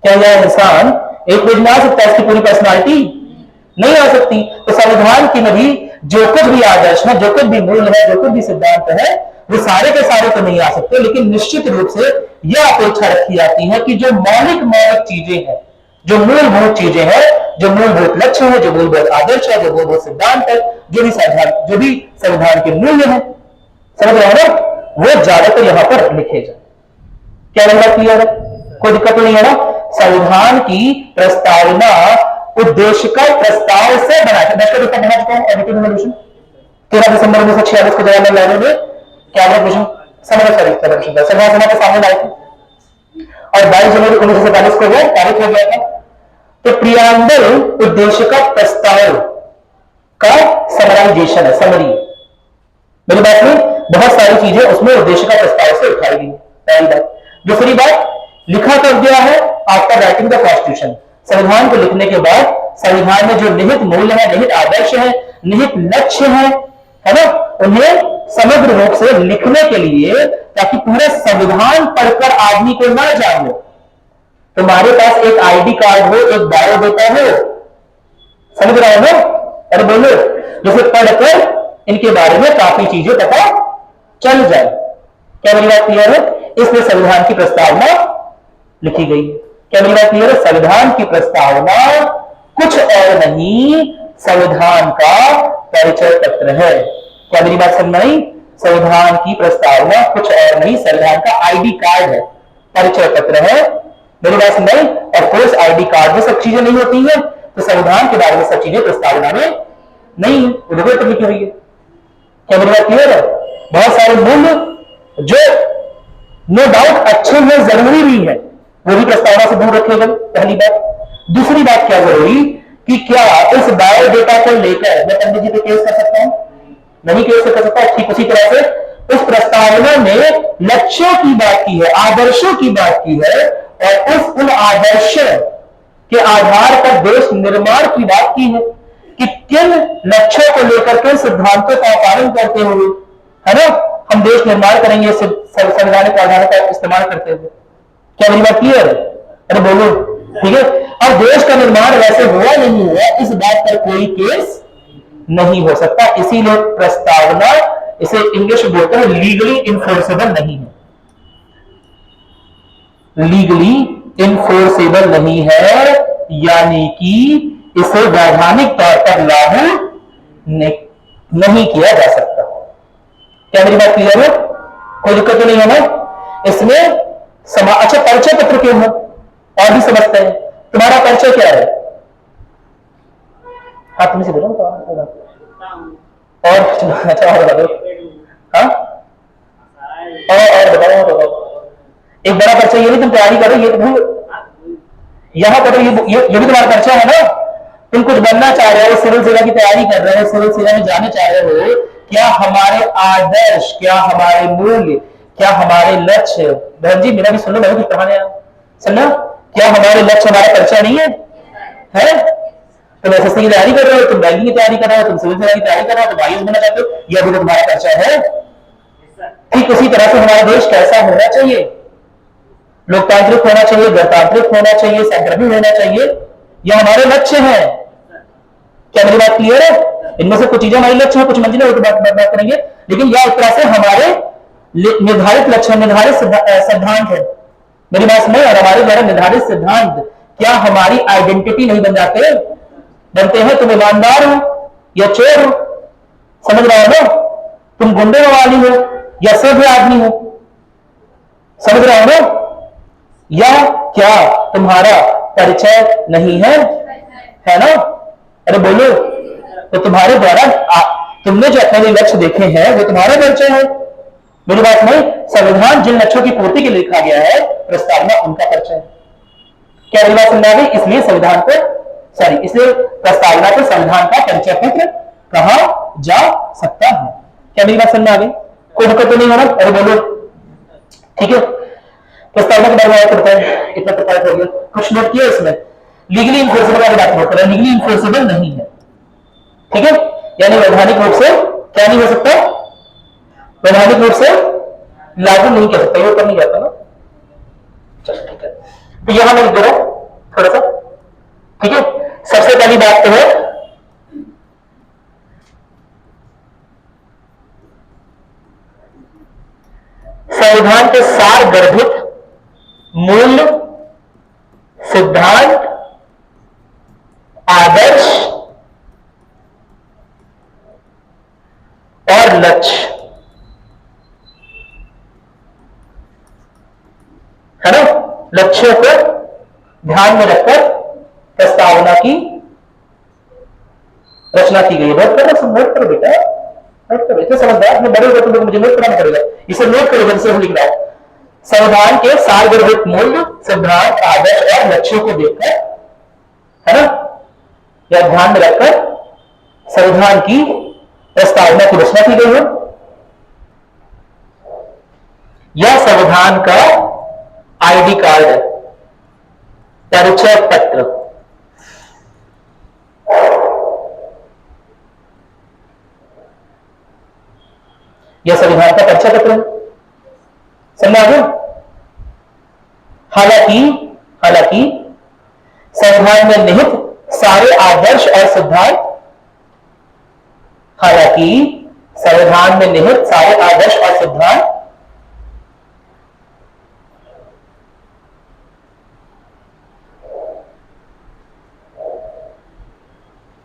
क्या यह इंसान एक पेज में आ सकता है? इसकी पूरी पर्सनालिटी नहीं आ सकती। तो संविधान की नदी जो कुछ भी आदर्श है, जो कुछ भी मूल्य है, जो कुछ भी सिद्धांत है, वो सारे के सारे तो नहीं आ सकते, लेकिन निश्चित रूप से यह अपेक्षा रखी जाती है कि जो मौलिक चीजें हैं, जो मूलभूत चीजें हैं, जो मूलभूत लक्ष्य है, जो मूलभूत आदर्श है, जो मूलभूत सिद्धांत है, जो भी संविधान के मूल्य है, समझ रहे हो ना, वो ज्यादातर यहां पर लिखे जाए। क्या बात क्लियर है? कोई दिक्कत नहीं है ना? संविधान की प्रस्तावना उद्देश्य का प्रस्ताव से बनाया था। बना चुका हूं एडिटिव रेजोल्यूशन 13 दिसंबर 1946 को जवाहरलाल नेहरू ने कैबिनेट मिशन संविधान के सामने लाई थी और 22 जनवरी 1947 को वो पारित हो गया था। तो प्रियम्बल उद्देश्य का प्रस्ताव का समराइजेशन है, समरी। मेरी बात में बहुत सारी चीजें उसमें उद्देश्य का प्रस्ताव से उठाई गई। पहली बात। दूसरी बात, लिखा कब गया है? After writing the constitution. संविधान को लिखने के बाद संविधान में जो निहित मूल्य है, निहित आदर्श है, निहित लक्ष्य है ना, उन्हें समग्र रूप से लिखने के लिए, ताकि पूरे संविधान पढ़कर आदमी को ना जान लो। तुम्हारे पास एक आईडी कार्ड हो, एक बायोडेटा हो, समझ रहे हो ना? अरे बोलो, जिसे पढ़कर इनके बारे में काफी चीजें पता चल जाए। क्या मेरी बात क्लियर है? इसलिए संविधान की प्रस्तावना लिखी गई है। क्या मेरी बात क्लियर है? संविधान की प्रस्तावना कुछ और नहीं, संविधान का परिचय पत्र है। क्या मेरी बात समझ आई? संविधान की प्रस्तावना कुछ और नहीं, संविधान का आईडी कार्ड है, परिचय पत्र है। मेरी बात समझ आई? और कोर्स आईडी कार्ड में सब चीजें नहीं होती है, तो संविधान के बारे में सब चीजें प्रस्तावना में नहीं है, उधर तो लिखी हुई है। क्या मेरी बात क्लियर है? बहुत सारे मूल्य जो नो डाउट अच्छे हैं, जरूरी भी है, वो भी प्रस्तावना से दूर रखे गए। पहली बात। दूसरी बात क्या जरूरी कि क्या इस बायोडेटा को लेकर मैं पंडित जी पे केस कर सकता हूं? नहीं केस कर सकता। ठीक उसी तरह से उस प्रस्तावना में लक्ष्यों की बात की है, आदर्शों की बात की है, और उन आदर्शों के आधार पर देश निर्माण की बात की है कि किन लक्ष्यों को लेकर के सिद्धांतों का पालन करते हुए, है ना, हम देश निर्माण करेंगे संवैधानिक आधार का इस्तेमाल करते हुए। क्या मेरी बात क्लियर है? अरे बोलो, ठीक है। और देश का निर्माण वैसे हुआ नहीं हुआ, इस बात पर कोई केस नहीं हो सकता। इसीलिए प्रस्तावना, इसे इंग्लिश में बोलते हैं लीगली इन्फोर्सेबल नहीं है, लीगली इन्फोर्सेबल नहीं है, यानी कि इसे वैधानिक तौर पर लागू नहीं किया जा सकता। क्या मेरी बात क्लियर है? कोई दिक्कत तो नहीं है ना इसमें? अच्छा, परिचय पत्र क्यों है? और भी समझते हैं। तुम्हारा परिचय क्या है? हाँ, तुमसे बोलो और अच्छा और बता दो। हाँ, और बताओ। एक बड़ा परिचय ये नहीं तुम तैयारी करो, ये तो यहां करो, ये भी तुम्हारा परिचय है ना। तुम कुछ बनना चाह रहे हो, सिविल सेवा की तैयारी कर रहे हो, सिविल सेवा में जाने चाह रहे हो, क्या हमारे आदर्श, क्या हमारे मूल्य, क्या हमारे लक्ष्य, बहन जी मेरा भी सुन लो, मैं भी कुछ कहानी सुनना, क्या हमारे लक्ष्य हमारा परिचय नहीं है? तुम एसएससी की तैयारी कर रहे हो, तुम बैंकिंग की तैयारी कर रहे हो, तुम सिविल सेवा की तैयारी कर रहे हो, तुम आईएएस बनना चाहते हो, यह भी तो तुम्हारा परिचय है। ठीक उसी तरह से हमारा देश कैसा होना चाहिए? लोकतांत्रिक होना चाहिए, गणतांत्रिक होना चाहिए, संक्रमित होना चाहिए, यह हमारे लक्ष्य है। क्या मेरी बात क्लियर है? इनमें से कुछ चीजें हमारे लक्ष्य है, कुछ मंजिलें बात करेंगे, लेकिन यह एक तरह से हमारे निर्धारित लक्ष्य, निर्धारित सिद्धांत है। मेरी बात सुनो, और हमारे द्वारा निर्धारित सिद्धांत क्या हमारी आइडेंटिटी नहीं बन जाते? बनते हैं। तुम ईमानदार हो या चोर हो, समझ रहे हो ना? तुम गुंडे वाली हो या सभ्य आदमी हो, समझ रहे हो ना? या क्या तुम्हारा परिचय नहीं है ना? अरे बोलो, तो तुम्हारे द्वारा तुमने जो अपने लक्ष्य देखे हैं वो तुम्हारा परिचय है। मेरी बात नहीं, संविधान जिन लक्ष्यों की पूर्ति के लिए लिखा गया है, प्रस्तावना उनका परिचय है। क्या मेरी बात समझ आ गई? इसलिए संविधान पर इसलिए प्रस्तावना को संविधान का परिचय पत्र कहा जा सकता है। क्या मेरी बात समझ आ गई? कोई दिक्कत तो नहीं है ना? अरे बोलो, ठीक है। प्रस्तावना के बारे में करते हैं, इतना तो पाठ हो गया। कुछ नोट किया इसमें? लीगली इन्फोर्सेबल वाली बात कर रहे हैं, लीगली इन्फोर्सेबल नहीं है, ठीक है? यानी वैधानिक रूप से क्या नहीं हो सकता, वैधानिक रूप से लागू नहीं कर सकता, वो कर नहीं जाता ना। चलो ठीक है, तो यहां मैं लिख दे रहा हूं थोड़ा सा, ठीक है। सबसे पहली बात तो है संविधान के सार गर्भित मूल सिद्धांत आदर्श और लक्ष्य है ना, लक्ष्यों को ध्यान में रखकर प्रस्तावना की रचना की गई है। नोट करो, नोट करो बेटा, नोट करो, इतना समझदार मैं बड़े होते तो मुझे नोट करना पड़ेगा, इसे नोट करो जब से हम लिख रहा हूं। संविधान के सारगर्भित मूल्य सिद्धांत आदर्श और लक्ष्यों को देखकर, है ना, यह ध्यान में रखकर संविधान की प्रस्तावना की रचना की गई है। यह संविधान का आईडी कार्ड है, परिचय पत्र। यह संविधान का परिचय पत्र है, समझ आ गया? हालांकि संविधान में निहित सारे आदर्श और सिद्धांत, हालांकि संविधान में निहित सारे आदर्श और सिद्धांत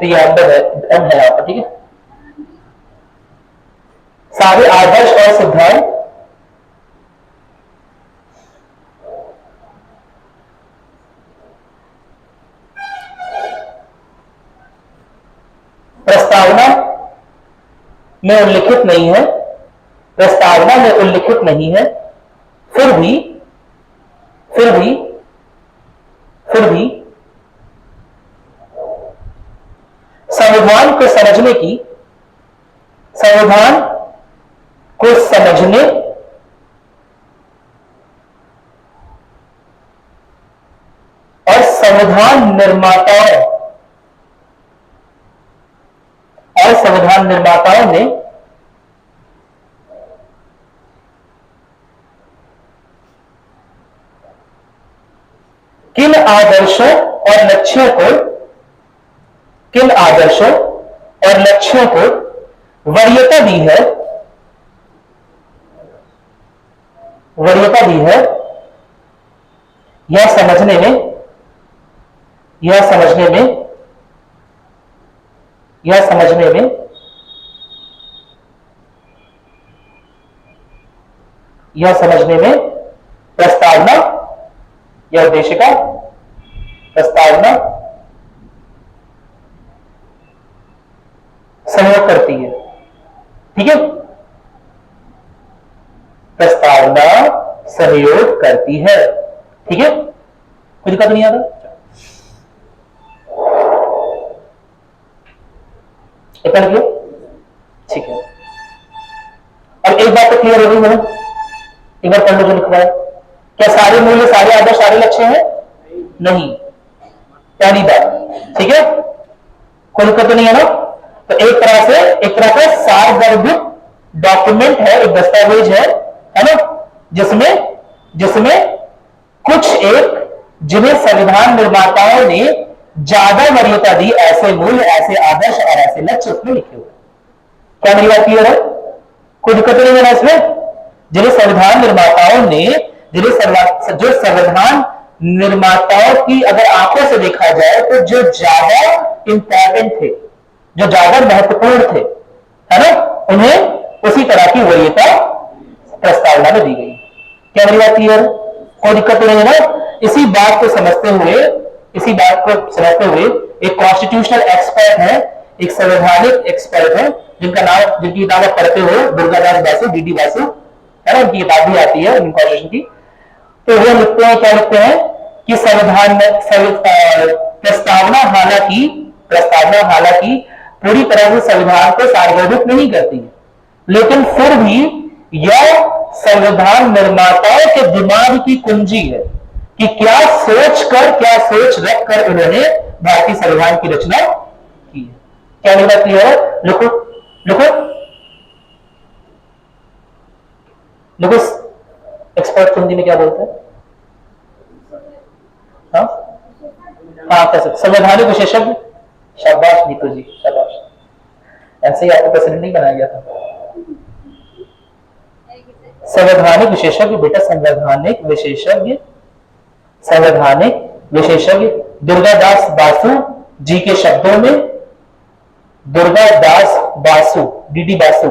तो ये अंदर है यहां पर, ठीक है। सारे आदर्श और सिद्धांत प्रस्तावना में उल्लिखित नहीं है, प्रस्तावना में उल्लिखित नहीं है, फिर भी संविधान को समझने और संविधान निर्माताओं ने किन आदर्शों और लक्ष्यों को वरीयता दी है, यह समझने में प्रस्तावना या उद्देशिका प्रस्तावना सहयोग करती है, ठीक है। प्रस्तावना सहयोग करती है, ठीक है। कोई दिक्कत नहीं आ रहा? इतना क्लियर? ठीक है। अब एक बात तो क्लियर हो गई है, एक बार पढ़ लो जो लिखा है। क्या सारे मूल्य, सारे आदर्श, सारे लक्ष्य हैं? नहीं, पहली बात, ठीक है। कोई दिक्कत तो नहीं है ना? तो एक तरह का सारगर्भित डॉक्यूमेंट है, एक दस्तावेज है ना, जिसमें कुछ जिन्हें संविधान निर्माताओं ने ज्यादा वरीयता दी, ऐसे मूल्य, ऐसे आदर्श और ऐसे लक्ष्य उसमें लिखे हुए। क्या मेरी बात क्लियर है? कोई दिक्कत नहीं है ना इसमें? जिन्हें संविधान निर्माताओं की अगर आंखों से देखा जाए तो जो ज्यादा इंपॉर्टेंट थे, जो ज्यादा महत्वपूर्ण थे, है ना, उन्हें उसी तरह की वरीयता प्रस्तावना में दी गई। क्या मेरी बात क्लियर? कोई दिक्कत नहीं है ना? इसी बात को समझते हुए एक कॉन्स्टिट्यूशनल एक्सपर्ट है, एक संवैधानिक एक्सपर्ट है, जिनकी किताब आप पढ़ते हो, दुर्गादास बासु, डीडी बासु, है ना, उनकी किताब भी आती है कॉन्स्टिट्यूशन की। तो वो लिखते हैं, क्या लिखते हैं कि संविधान में प्रस्तावना हालांकि पूरी तरह से संविधान को सार्वभौमिक नहीं करती है, लेकिन फिर भी यह संविधान निर्माताओं के दिमाग की कुंजी है कि क्या सोच रख कर उन्होंने भारतीय संविधान की रचना की है। क्या मेरी बात क्लियर है? लिखो एक्सपर्ट हिंदी में क्या बोलते हैं? हाँ कैसे? संवैधानिक विशेषज्ञ। शाबाश नीतू जी, शाबाश। ऐसे ही आपको प्रेसिडेंट नहीं बनाया गया था। संवैधानिक विशेषज्ञ बेटा, संवैधानिक विशेषज्ञ दुर्गादास बासु जी के शब्दों में, दुर्गादास बासु, डीडी बासु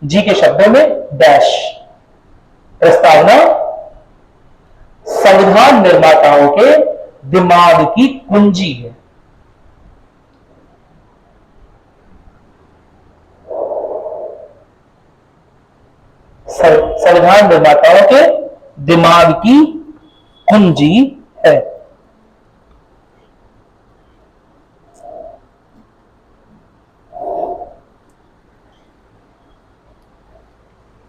जी के शब्दों में डैश प्रस्तावना संविधान निर्माताओं के दिमाग की कुंजी है। संविधान निर्माताओं के दिमाग की कुंजी है।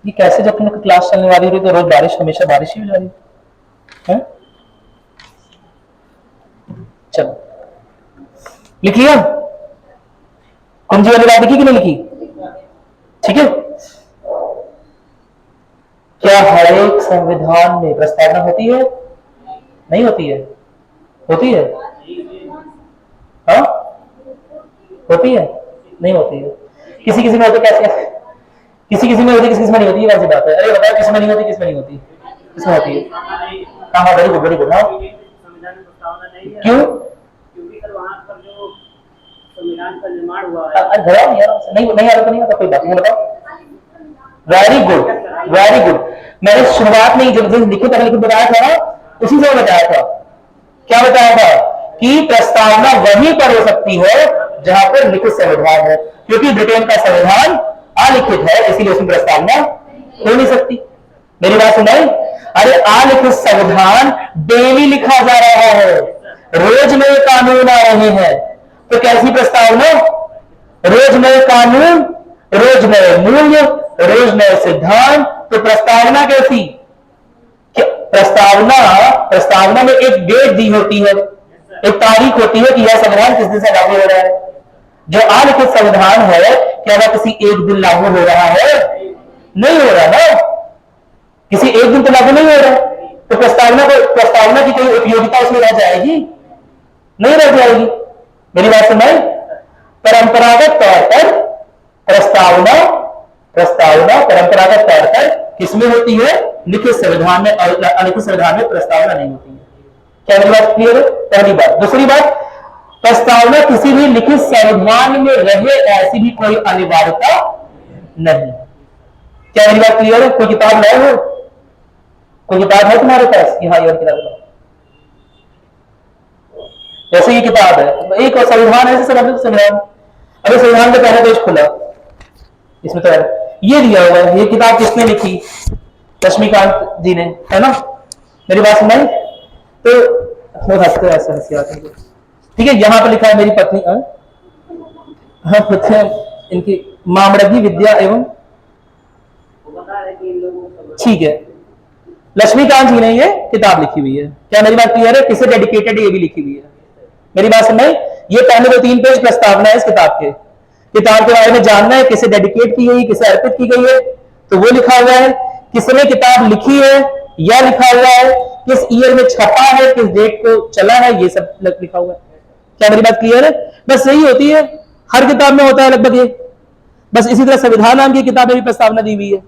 ये कैसे, जब तुम क्लास चलने वाली रही तो रोज बारिश, हमेशा बारिश ही हो जा रही है? चलो लिख लिया? कुंजी वाली बात लिखी कि नहीं लिखी? ठीक है। क्या हर एक संविधान में प्रस्तावना होती है? नहीं होती है? होती है? हाँ होती है? नहीं होती है? किसी किसी में होती, कैसे? किसी किसी में होती, किसी किसी में नहीं होती, वैसी बात है। अरे बताओ किसी में नहीं होती, किस में नहीं होती? किसमें होती है? हाँ वेरी गुड, वेरी गुड। हाँ क्यों? क्योंकि सर वहाँ पर जो संविधान का निर्माण हुआ है, नहीं आ रहा तो नहीं आता, कोई बात नहीं, बताओ। Very good, very good. मैंने शुरुआत में जब लिखित बताया था ना, उसी से बताया था। क्या बताया था? कि प्रस्तावना वहीं पर हो सकती है जहां पर लिखित संविधान है, क्योंकि ब्रिटेन का संविधान अलिखित है, इसीलिए उसमें प्रस्तावना हो नहीं सकती। मेरी बात सुनाई? अरे अलिखित संविधान डेली लिखा जा रहा है, रोज नए कानून आ रहे हैं, तो कैसी प्रस्तावना? रोज नए कानून, रोज नए मूल्य, रोज नए सिद्धांत, तो प्रस्तावना कैसी? प्रस्तावना में एक डेट दी होती है, एक तारीख होती है कि यह संविधान किस दिन से लागू हो रहा है। जो अलिखित संविधान है, क्या वह किसी एक दिन लागू हो रहा है? नहीं हो रहा ना, किसी एक दिन तो लागू नहीं हो रहा, तो प्रस्तावना की कोई उपयोगिता उसमें रह जाएगी? नहीं रह जाएगी। मेरी बात सुनाई? परंपरागत तौर पर प्रस्तावना परंपरागत तौर पर किसमें होती है? लिखित संविधान में, और अलिखित संविधान में प्रस्तावना नहीं होती है। क्या मेरी बात क्लियर है? पहली बात। दूसरी बात, प्रस्तावना किसी भी लिखित संविधान में रहे ऐसी भी कोई अनिवार्यता नहीं। क्या मेरी बात क्लियर है? कोई किताब लाए हो? कोई किताब है तुम्हारे पास? हाँ ये किताब, जैसे ये किताब है, एक और संविधान है, संविधान, अरे संविधान का पहला पेज खुला, इसमें तो ये दिया हुआ है। ये किताब किसने लिखी? लक्ष्मीकांत जी ने, है ना? मेरी बात सुनाई? तो हंसते ऐसे हंसी आती है। ठीक है, यहां पर लिखा है मेरी पत्नी, हाँ इनकी मामड़गी विद्या एवं, ठीक है, लक्ष्मीकांत जी ने ये किताब लिखी हुई है। क्या मेरी बात क्लियर है? किसे डेडिकेटेड ये भी लिखी हुई है। मेरी बात सुन, ये पहले 2-3 पेज प्रस्तावना है इस किताब के बारे में जानना है, किसे डेडिकेट की गई, किसे अर्पित की गई है, तो वो लिखा हुआ है। किसने किताब लिखी है या लिखा हुआ है, किस ईयर में छपा है, किस डेट को चला है, ये सब लिखा हुआ है। क्या मेरी बात क्लियर है? बस यही होती है, हर किताब में होता है लगभग ये। बस इसी तरह संविधान नाम की किताब में भी प्रस्तावना दी हुई है।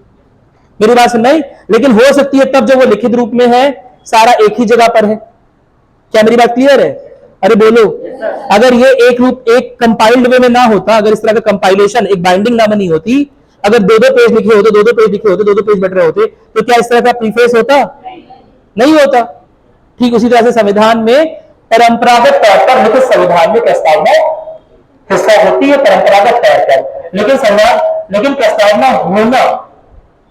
मेरी बात सुन नहीं? लेकिन हो सकती है तब जब वो लिखित रूप में है, सारा एक ही जगह पर है। क्या मेरी बात क्लियर है? अरे बोलो, अगर ये एक रूप एक कंपाइल्ड वे में ना होता, अगर इस तरह का कंपाइलेशन एक बाइंडिंग ना बनी होती, अगर दो दो पेज लिखे होते, दो दो पेज लिखे होते, दो दो पेज बट रहे होते, तो क्या इस तरह का प्रीफेस होता? नहीं होता। ठीक उसी तरह से संविधान में परंपरागत तौर पर लिखित संविधान में प्रस्तावना हिस्सा होती है परंपरागत तौर पर, लेकिन प्रस्तावना होना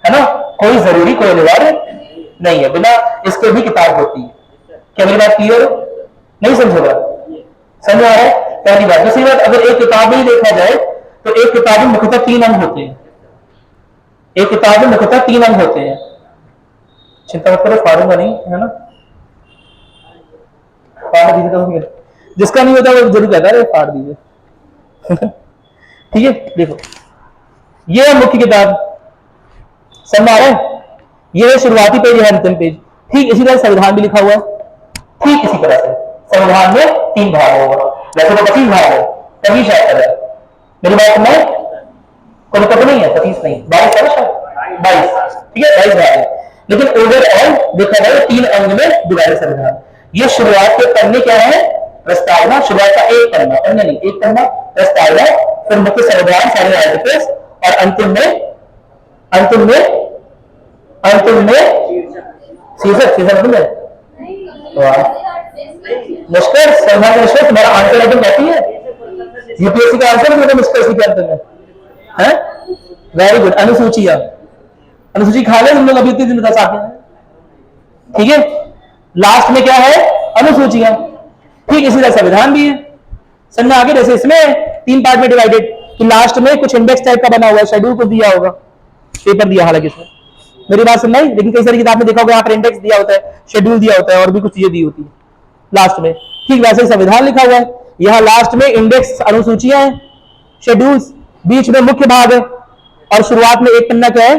है ना कोई जरूरी कोई अनिवार्य नहीं है, बिना इसके भी किताब होती है। क्या मेरी बात क्लियर है? नहीं समझेगा? समझ आ रहा है? पहली बात। दूसरी बात, अगर एक किताब में ही देखा जाए तो एक किताब में मुख्यतः 3 अंग होते हैं। एक किताब में मुख्यतः 3 अंग होते हैं। चिंता मत करो, फाड़ूंगा नहीं, है ना? फाड़ दीजिए, जिसका नहीं होता वो जरूर कहता है फाड़ दीजिए। ठीक है, देखो ये है मुख्य किताब, समझ आ रहा है? ये है शुरुआती पेज, है अंतिम पेज। ठीक इसी तरह संविधान भी लिखा हुआ है, ठीक इसी तरह से संविधान में 3 भाग होगा, वैसे तो 25 भाग है, तभी शायद है। मेरी बात में कोई नहीं है, 25 नहीं, 22 है शायद, 22, ठीक है 22 भाग है। लेकिन ओवरऑल देखा जाए 3 अंग में डिवाइड संविधान। ये शुरुआत के पन्ने क्या है? प्रस्तावना, शुरुआत का एक पन्ना, पन्ना नहीं एक पन्ना प्रस्तावना, फिर मुख्य संविधान सारे आर्टिकल्स, और अंतिम में शीर्षक में निष्कर्ष। संविधान निष्कर्ष तुम्हारा आंसर आइटम कहती है, यूपीएससी का आंसर मतलब निष्कर्ष के अंत में है। Very good. अनुसूचियां, अनुसूची खा ले हम लोग अभी इतने दिन बता सकते हैं, ठीक है। लास्ट में क्या है? अनुसूचियां। ठीक इसी तरह संविधान भी है, समझ आगे। जैसे इसमें 3 पार्ट में डिवाइडेड, कि लास्ट में कुछ इंडेक्स टाइप का बना हुआ है, शेड्यूल को दिया होगा, पेपर दिया हालांकि इसमें, मेरी बात सुन नहीं, लेकिन कई सारी किताब में देखा होगा यहाँ पर इंडेक्स दिया होता है, शेड्यूल दिया होता है, और भी कुछ चीजें दी होती है लास्ट में। ठीक वैसे ही संविधान लिखा हुआ है, यहाँ लास्ट में इंडेक्स अनुसूचियां हैं, शेड्यूल्स, बीच में मुख्य भाग है, और शुरुआत में एक पन्ना क्या है?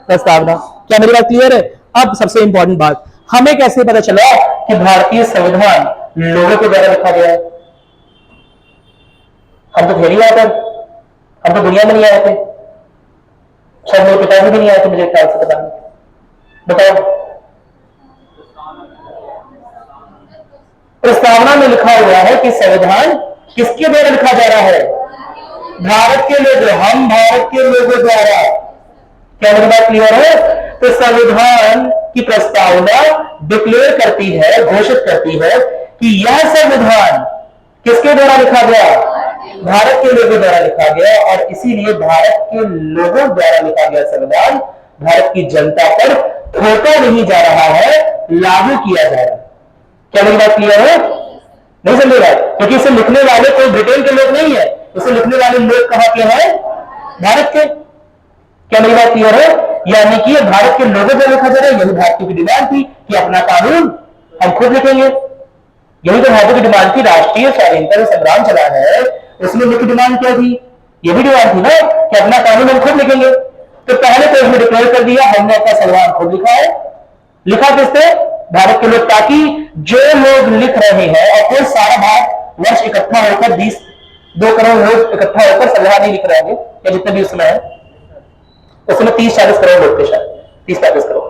प्रस्तावना। क्या मेरी बात क्लियर है? अब सबसे इंपॉर्टेंट बात, हमें कैसे पता चला कि भारतीय संविधान लोगों के द्वारा लिखा गया है? हम तो थे नहीं आए थे, हम तो दुनिया में नहीं आए थे, शायद मेरे पिताजी भी नहीं आए थे, मुझे ख्याल से पता नहीं। बताओ, प्रस्तावना में लिखा हुआ है कि संविधान किसके द्वारा लिखा जा रहा है? भारत के लोग, हम भारत के लोगों द्वारा। क्या मेरी बात क्लियर है? तो संविधान की प्रस्तावना डिक्लेयर करती है, घोषित करती है कि यह संविधान किसके द्वारा लिखा गया? भारत के लोगों द्वारा लिखा गया, और इसीलिए भारत के लोगों द्वारा लिखा गया संविधान भारत की जनता पर थोपा नहीं जा रहा है, लागू किया जा रहा है। क्या मेरी बात क्लियर है? नहीं समझेगा? क्योंकि इसे लिखने वाले कोई ब्रिटेन के लोग नहीं है, इसे लिखने वाले लोग कहां के हैं? भारत के। क्या मेरी बात क्लियर है? यानी कि भारत के लोगों को लिखा जा रहा है। यही भारतीयों की डिमांड थी कि अपना कानून हम खुद लिखेंगे, यही तो भारतीयों की डिमांड थी। राष्ट्रीय स्वाधीनता संग्राम चला है, उसमें मुख्य डिमांड क्या थी? ये भी डिमांड थी ना कि अपना कानून हम खुद लिखेंगे। तो पहले तो इसमें डिक्लेयर कर दिया हमने अपना संविधान खुद लिखा है। लिखा किससे? भारत के लोग, ताकि जो लोग लिख रहे हैं, और कोई सारा भारत वर्ष इकट्ठा होकर 2 करोड़ लोग इकट्ठा होकर संविधान नहीं लिख रहे हैं, या जितने भी उसमें है, उसमें 30-40 करोड़ लोग थे, शायद 30-35 करोड़,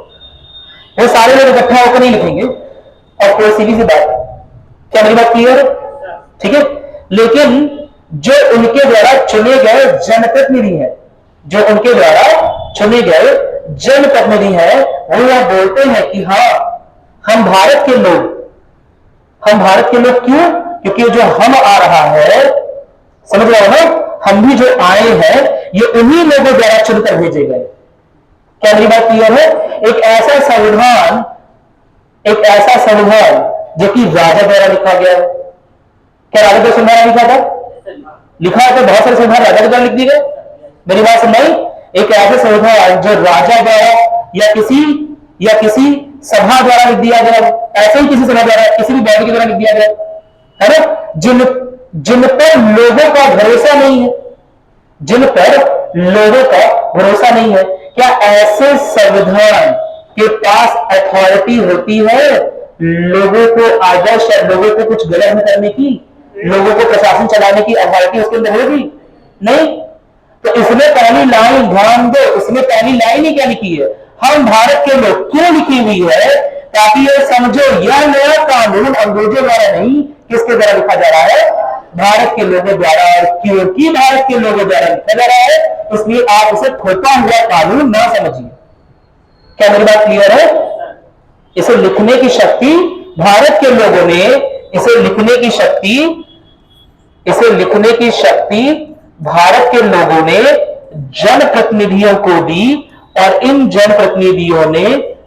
वो सारे लोग इकट्ठा होकर नहीं लिखेंगे। और कोई सीधी सी बात, क्या मेरी बात क्लियर है? ठीक है। लेकिन जो उनके द्वारा चुने गए जनप्रतिनिधि हैं, जो उनके द्वारा चुने गए जनप्रतिनिधि हैं, वो यह बोलते हैं कि हाँ हम भारत के लोग, हम भारत के लोग क्यों? क्योंकि जो हम आ रहा है, समझ रहे हो ना, हम भी जो आए हैं ये उन्हीं लोगों द्वारा चुनकर भेजे गए। क्या मेरी बात क्लियर है? एक ऐसा संविधान जो कि राजा द्वारा लिखा गया है। क्या राजा द्वारा संविधान लिखा था? लिखा है तो बहुत सारे संविधान राजा के द्वारा लिख दिए गए। मेरी बात सुन नहीं, एक ऐसा संविधान जो राजा द्वारा या किसी सभा द्वारा लिख दिया गया, ऐसे ही किसी सभा द्वारा, किसी भी बॉडी के द्वारा लिख दिया गया है ना, जिन पर लोगों का भरोसा नहीं है, जिन पर लोगों का भरोसा नहीं है। क्या ऐसे संविधान के पास अथॉरिटी होती है लोगों को आदर्श, लोगों को कुछ गलत न करने की, लोगों को प्रशासन चलाने की अथॉरिटी उसके अंदर होगी? नहीं। तो इसमें पहली लाइन ध्यान दो, इसमें पहली लाइन ही क्या लिखी है? हम भारत के लोग। क्यों लिखी हुई है? ताकि ये समझो यह नया कानून अंग्रेजों द्वारा नहीं, किसके द्वारा लिखा जा रहा है? भारत के लोगों द्वारा। और क्योंकि भारत के लोगों द्वारा लिखा जा रहा है, इसलिए आप इसे थोपा हुआ कानून ना समझिए। क्या मेरी बात क्लियर है? इसे लिखने की शक्ति भारत के लोगों ने, इसे लिखने की शक्ति भारत के लोगों ने जनप्रतिनिधियों को दी, और इन जनप्रतिनिधियों ने,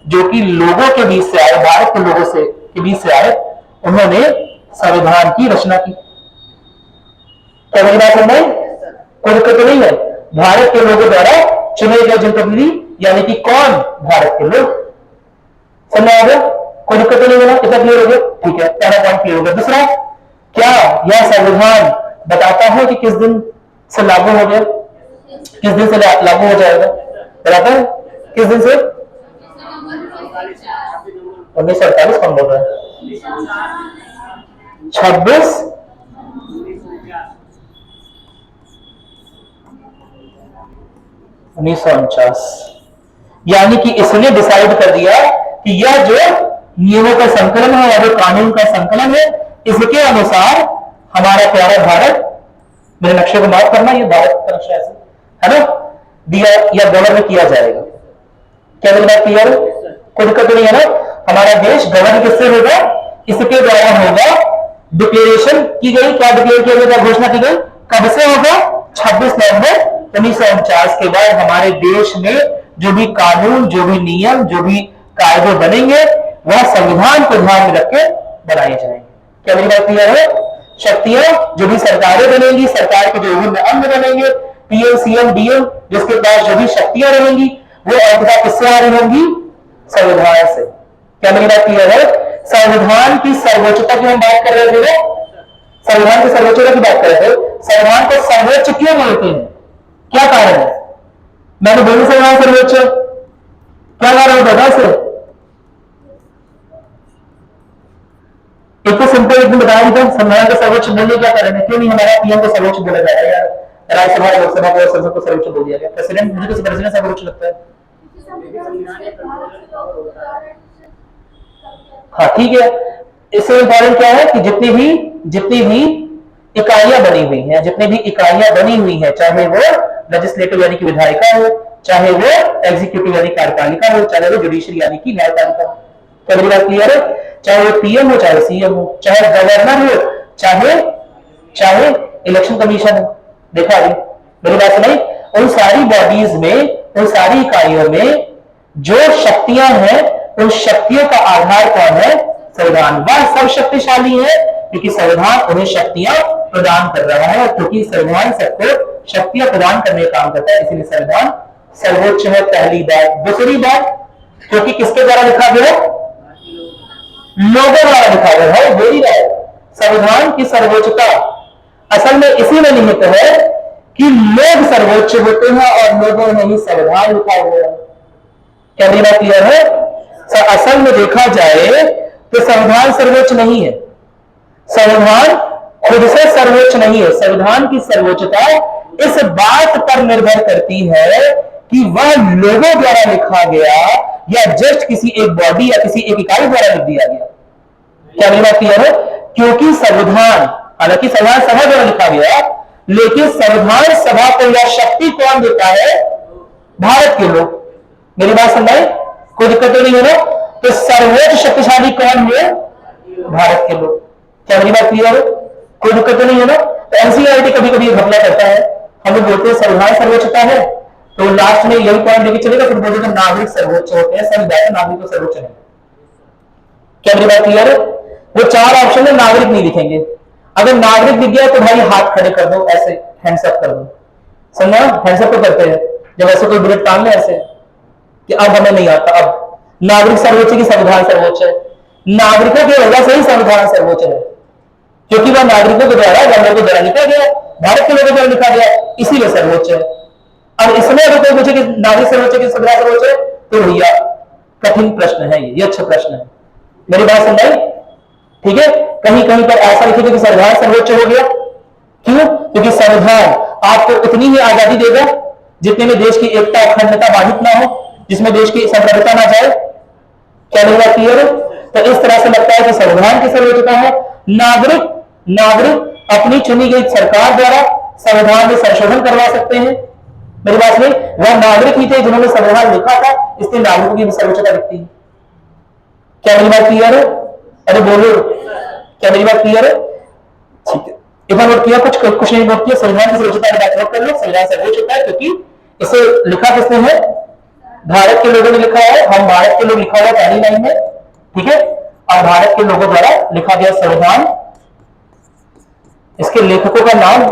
जो कि लोगों के बीच से आए, भारत के लोगों से के बीच से आए, उन्होंने संविधान की रचना की। क्या मेरी बात समझ? कोई दिक्कत तो नहीं है? भारत के लोगों द्वारा चुने गए जनप्रतिनिधि, यानी कि कौन? भारत के लोग। समझ आ गया? कोई दिक्कत तो नहीं होगा? इतना क्लियर हो गया? ठीक है, पहला पॉइंट क्लियर हो गया। दूसरा, क्या यह संविधान बताता है कि किस दिन से लागू हो गया, किस दिन से लागू हो जाएगा? बताता है किस दिन से? 1948। कौन बोल रहा है? 26 1949। यानी कि इसने डिसाइड कर दिया कि यह जो नियमों का संकलन है, या जो कानून का संकलन है, इसके अनुसार हमारा प्यारा भारत, मेरे नक्शे को माफ करना, ये भारत का नक्शा ऐसे है ना, दिया या गवर्न किया जाएगा। क्या मेरी बात क्लियर है? कोई दिक्कत नहीं है ना? हमारा देश गवर्न किससे होगा? इसके द्वारा होगा। डिक्लेरेशन की गई, क्या डिक्लेयर किया गया, घोषणा की गई, कब से होगा? 26 नवंबर 1949 के बाद हमारे देश में जो भी कानून, जो भी नियम, जो भी कायदे बनेंगे, वह संविधान को ध्यान में रख के बनाए जाएंगे। क्या मेरी बात क्लियर है? शक्तियां, जो भी सरकारें बनेंगी, सरकार के जो विभिन्न अंग बनेंगे, पीएम, सीएम, डीएम, जिसके पास जो भी शक्तियां रहेंगी, वो अंततः किससे आ रही होंगी? संविधान से। क्या मेरी बात क्लियर है? संविधान की सर्वोच्चता की हम बात कर रहे थे ना, संविधान की सर्वोच्चता की बात कर रहे थे। संविधान को सर्वोच्च क्यों बोलते हैं? क्या कारण है? मैंने बोली संविधान सर्वोच्च, क्या कारण है बता से? एक तो सिंपल एकदम बताया था, संविधान का सर्वोच्च बोलने क्या कारण है? क्यों नहीं हमारा पीएम को सर्वोच्च बोला जा रहा है यार? राज्यसभा, लोकसभा को, संसद को सर्वोच्च बोल दिया गया। प्रेसिडेंट, मुझे तो प्रेसिडेंट सर्वोच्च लगता है। हाँ ठीक है, इससे इंपॉर्टेंट क्या है कि जितनी भी इकाइयां बनी हुई हैं, चाहे वो लेजिस्लेटिव यानी कि विधायिका हो, चाहे वो एग्जीक्यूटिव यानी कार्यपालिका हो, चाहे वो जुडिशियरी यानी कि न्यायपालिका हो। क्या मेरी बात क्लियर है? चाहे वो पीएम हो, चाहे सीएम हो, चाहे गवर्नर हो, चाहे इलेक्शन कमीशन हो। देखा अभी मेरी बात सुनाई? उन सारी बॉडीज में, उन सारी इकाइयों में जो शक्तियां हैं, उन शक्तियों का आधार कौन है? संविधान। वह सब शक्तिशाली है क्योंकि संविधान उन्हें शक्तियां प्रदान कर रहा है, क्योंकि संविधान सबको शक्तियां प्रदान करने का काम करता है, इसीलिए संविधान सर्वोच्च है। पहली बात। दूसरी बात, क्योंकि किसके द्वारा लिखा गया? लोगों द्वारा लिखा गया है। बोली है संविधान की सर्वोच्चता असल में इसी में निहित है कि लोग सर्वोच्च होते हैं और लोगों ने ही संविधान लिखा हुआ है। क्या मेरी बात क्लियर है? असल में देखा जाए तो संविधान सर्वोच्च नहीं है, संविधान खुद से सर्वोच्च नहीं है। संविधान की सर्वोच्चता इस बात पर निर्भर करती है कि वह लोगों द्वारा लिखा गया या जस्ट किसी एक बॉडी या किसी एक इकाई द्वारा लिख दिया गया। क्या मेरी बात क्लियर है? क्योंकि संविधान, हालांकि संविधान सभा द्वारा लिखा गया, लेकिन संविधान सभा को यह शक्ति कौन देता है? भारत के लोग। मेरी बात समझाई? कोई दिक्कत तो नहीं है ना? तो सर्वोच्च शक्तिशाली कौन है? भारत के लोग। क्या मेरी बात क्लियर है? कोई दिक्कत तो नहीं है ना? तो एनसीईआरटी कभी कभी घपला करता है, हम लोग बोलते हैं संविधान सर्वोच्चता है, तो लास्ट में यही पॉइंट लेके चलेगा, फिर बोलते हैं नागरिक सर्वोच्च होते हैं। सही बात है, नागरिक तो सर्वोच्च है। क्या मेरी बात क्लियर है? वो 4 ऑप्शन में नागरिक नहीं लिखेंगे। अगर नागरिक दिख गया तो भाई हाथ खड़े कर दो, ऐसे हैंड्सअप कर दो। समझा? हैंड्सअप तो करते हैं जब ऐसे कोई बुलेट टांग ले ऐसे कि अब हमें नहीं आता। अब नागरिक सर्वोच्च की संविधान सर्वोच्च है। नागरिकों की वजह से ही संविधान सर्वोच्च है, क्योंकि वह नागरिकों के द्वारा, लोगों के द्वारा लिखा गया, भारत के लोगों द्वारा लिखा गया, इसीलिए सर्वोच्च है। अब इसमें अगर कोई पूछे कि नागरिक सर्वोच्च की संविधान सर्वोच्च है, तो भैया कठिन प्रश्न है, ये अच्छा प्रश्न है। मेरी बात समझाई? ठीक है, कहीं कहीं पर ऐसा लिखेगा कि संविधान सर्वोच्च हो गया। क्यों? क्योंकि संविधान आपको उतनी ही आजादी देगा जितने में देश की एकता अखंडता बाधित ना हो, जिसमें देश की संप्रभुता ना जाए। क्या मेरी बात क्लियर है? तो इस तरह से लगता है कि संविधान की सर्वोच्चता है, नागरिक नागरिक अपनी चुनी गई सरकार द्वारा संविधान में संशोधन करवा सकते हैं। मेरी बात में वह नागरिक ही थे जिन्होंने संविधान लिखा था, इसलिए नागरिकों की भी सर्वोच्चता दिखती है। क्या मेरी बात क्लियर है? अरे बोलो, क्या मेरी बात क्लियर है? ठीक है, इतना नोट किया, कुछ नहीं नोट किया। संविधान की सर्वोच्चता की बात नोट कर लो। संविधान सर्वोच्च होता है क्योंकि इसे लिखा किसने है? भारत के लोगों ने लिखा है। हम भारत के लोग लिखा हुआ पहली लाइन में, ठीक है, और भारत के लोगों द्वारा लिखा गया संविधान। इसके लेखकों का नाम,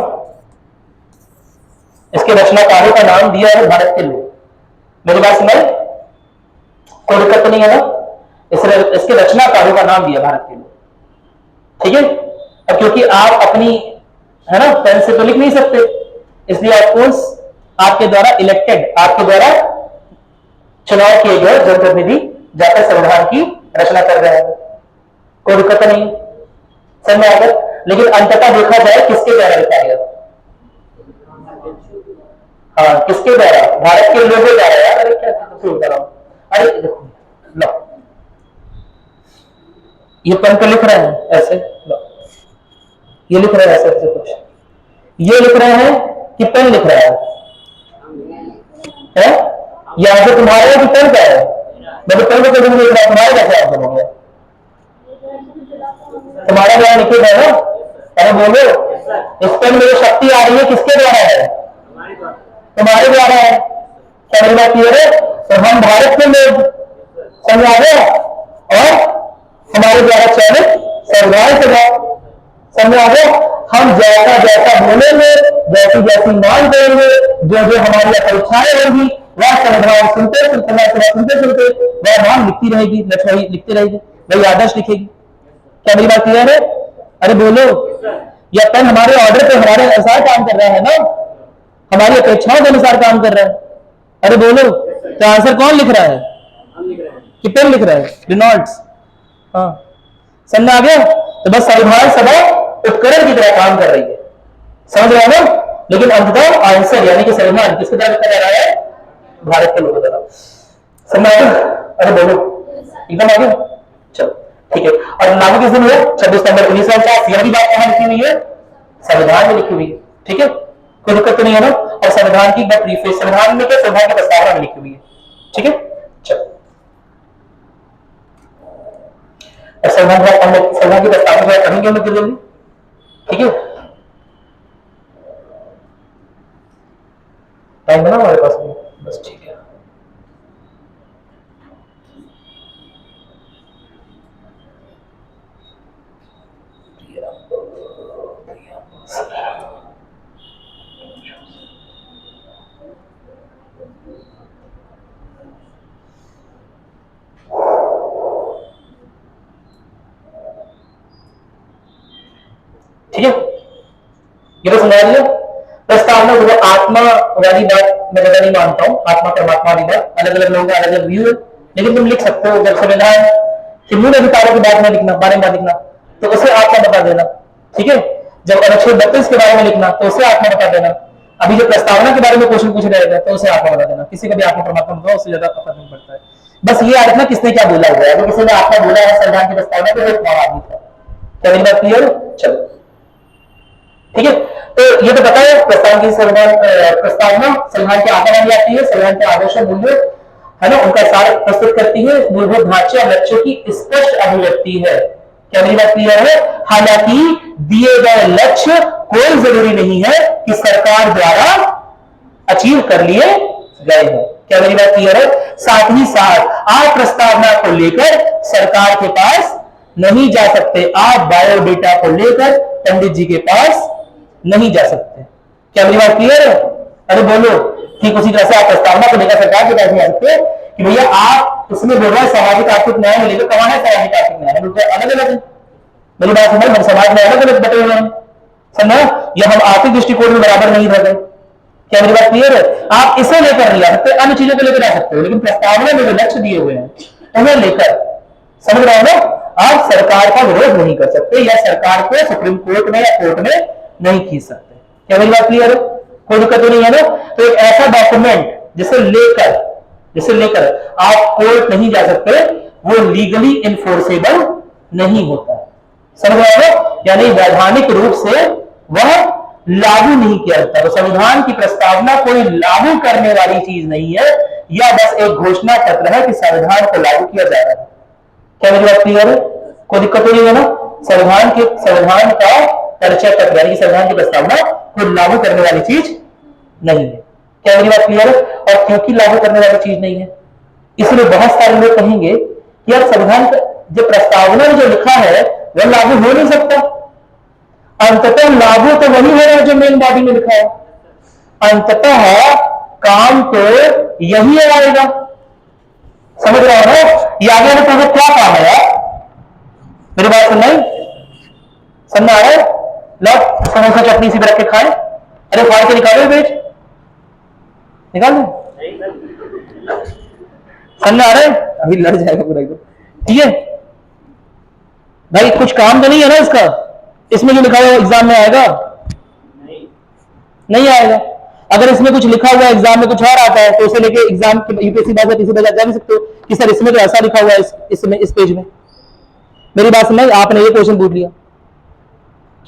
इसके रचनाकारों का नाम दिया है भारत के लोग। मेरी बात सुनाई? कोई दिक्कत नहीं है ना? इसके रचनाकारों का नाम दिया भारत के लोग, ठीक है। अब क्योंकि आप अपनी है ना पेन से तो लिख नहीं सकते, इसलिए ऑफकोर्स आपके द्वारा इलेक्टेड, आपके द्वारा चुनाव किए गए जनप्रतिनिधि जाकर संविधान की रचना कर रहे हैं। कोई दिक्कत नहीं, समझ में आ गया। लेकिन अंततः देखा जाए किसके द्वारा लिखा गया? हाँ, किसके द्वारा? भारत के लोगों द्वारा। यार अरे क्या कर रहा हूं? अरे देखो लो, ये पेन पे लिख रहे हैं ऐसे, लो ये लिख रहे हैं ऐसे कुछ, ये लिख रहे हैं कि पेन लिख रहा है? यहां से तुम्हारे कि पेन का है? मैं तो पेन को लिख रहा, तुम्हारे कैसे आप बोलोगे? तुम्हारा द्वारा लिखे गए ना? अरे बोलो, इस पेन में शक्ति आ रही है किसके द्वारा है? तुम्हारे द्वारा है। क्या मेरी बात क्लियर है? तो हम भारत के लोग, समझ आ गया, और हमारे द्वारा चयनित संविधान सभा, समझ आ गया। हम जैसा जैसा बोलेंगे, जैसी जैसी मांग करेंगे, जो जो हमारी अपेक्षाएं होंगी, वह संविधान सुनते सुनते वह मांग लिखती रहेगी, लक्ष्मी लिखती रहेगी, वही आदर्श लिखेगी। क्या मेरी बात क्लियर है? अरे बोलो, यह पेन हमारे ऑर्डर पे हमारे अनुसार काम कर रहा है ना, हमारी अपेक्षाओं के अनुसार काम कर रहा है। अरे बोलो, तो आंसर कौन लिख रहा है? कि पेन लिख रहा है? रिनॉल्ड्स। हाँ, समझ आ गया। तो बस संविधान सभा उपकरण की तरह काम कर रही है, समझ रहे हो ना? लेकिन अंततः आंसर यानी कि संविधान किसके द्वारा लिखा जा रहा है? भारत के लोगों द्वारा। समझ आ गया? अरे बोलो, एकदम आ गया। चलो ठीक है। और लागू किस दिन हुआ? 26 नवंबर 1949। यह भी बात कहां लिखी हुई है? संविधान में लिखी हुई है, ठीक है, कोई दिक्कत तो नहीं है ना? और संविधान की प्रीफेस, संविधान में क्या, संविधान की प्रस्तावना में लिखी हुई है, ठीक है। चलो, संविधान की प्रस्तावना पढ़ेंगे हम जल्दी, ठीक है। टाइम है ना हमारे पास में? बस ठीक है। ठीक है, ये तो समझा लिया। प्रस्तावना वो आत्मा वाली बात मैं ज्यादा नहीं मानता हूँ, आत्मा परमात्मा वाली बात, अलग अलग लोगों का अलग अलग व्यू है। लेकिन तुम लिख सकते हो, जब संविधान के मूल अधिकारों की बात में लिखना, बारे में लिखना, तो उसे आत्मा बता देना, ठीक है। जब अनुच्छेद 32 के बारे में लिखना, तो उसे आत्मा बता देना। अभी जो प्रस्तावना के बारे में क्वेश्चन पूछ रहे हैं, तो उसे आत्मा बता देना। किसी का भी आत्मा परमात्मा बताओ, उससे ज्यादा फर्क नहीं पड़ता है। बस ये याद रखना किसने क्या बोला हुआ है। अगर किसी ने आत्मा बोला है संविधान की प्रस्तावना, तो वो तुम्हारा आदमी था। क्या मेरी बात क्लियर है? चलो ठीक है। तो ये तो पता है प्रस्तावना की प्रस्तावना संविधान के आकार में आती है, संविधान के आदर्श मूल्य है ना, उनका सार प्रस्तुत करती है, मूलभूत ढांचे और लक्ष्यों की स्पष्ट अभिव्यक्ति है। क्या मेरी बात क्लियर है? हालांकि दिए गए लक्ष्य कोई जरूरी नहीं है कि सरकार द्वारा अचीव कर लिए गए हैं। क्या मेरी बात क्लियर है? साथ ही साथ आप प्रस्तावना को लेकर सरकार के पास नहीं जा सकते, आप बायोडेटा को लेकर पंडित जी के पास नहीं जा सकते। क्या मेरी बात क्लियर है? अरे बोलो, ठीक उसी तरह से आप प्रस्तावना को लेकर सरकार के पास नहीं आ सकते कि भैया आप उसमें बोल रहे हैं सामाजिक आर्थिक न्याय मिलेगा, कमाना है सामाजिक आर्थिक न्याय, अलग अलग है। मेरी बात समझ, हम समाज में अलग अलग बटे हुए हैं, समझा, या हम आर्थिक दृष्टिकोण में बराबर नहीं रह गए। क्या मेरी बात क्लियर है? आप इसे लेकर नहीं आ सकते, अन्य चीजों को लेकर आ सकते हो, लेकिन प्रस्तावना में जो लक्ष्य दिए हुए हैं उन्हें लेकर, समझ रहे हो ना, आप सरकार का विरोध नहीं कर सकते या सरकार को सुप्रीम कोर्ट में या कोर्ट में नहीं खींच सकते। क्या मेरी बात क्लियर है? कोई दिक्कत नहीं है ना? तो एक ऐसा डॉक्यूमेंट जिसे लेकर आप कोर्ट नहीं जा सकते, वो लीगली इन्फोर्सेबल नहीं होता है। समझ रहे हो? यानी वैधानिक रूप से वह लागू नहीं किया जाता। तो संविधान की प्रस्तावना कोई लागू करने वाली चीज नहीं है, या बस एक घोषणा पत्र है कि संविधान को लागू किया जा रहा है। क्या मेरी बात क्लियर है? कोई दिक्कत तो नहीं है ना? संविधान का परिचय पत्र यानी कि संविधान की प्रस्तावना कोई लागू करने वाली चीज नहीं है। क्या मेरी बात क्लियर है? और क्योंकि लागू करने वाली चीज नहीं है, इसलिए बहुत सारे लोग कहेंगे कि यार संविधान जो प्रस्तावना में जो लिखा है वह लागू हो नहीं सकता। अंततः लागू तो वही हो रहा है जो मेन बॉडी में लिखा है, अंततः काम तो यही आएगा। समझ रहे हो? ये आगे में तो क्या काम है यार? मेरी बात सुन नहीं समझ आ रहा है? लो समोसा चटनी सी रख के खाए। अरे फाड़ के निकालो बेच निकाल दो। समझ आ रहा है? अभी लड़ जाएगा पूरा एकदम। ठीक है भाई, कुछ काम तो नहीं है ना इसका? इसमें जो लिखा हुआ एग्जाम में आएगा? नहीं आएगा। अगर इसमें कुछ लिखा हुआ एग्जाम में कुछ और आता है तो उसे लेके एग्जाम यूपीएससी बात किसी बात जा नहीं सकते हो कि सर इसमें तो ऐसा लिखा हुआ है इसमें इस पेज में। मेरी बात सुनाई, आपने ये क्वेश्चन पूछ लिया।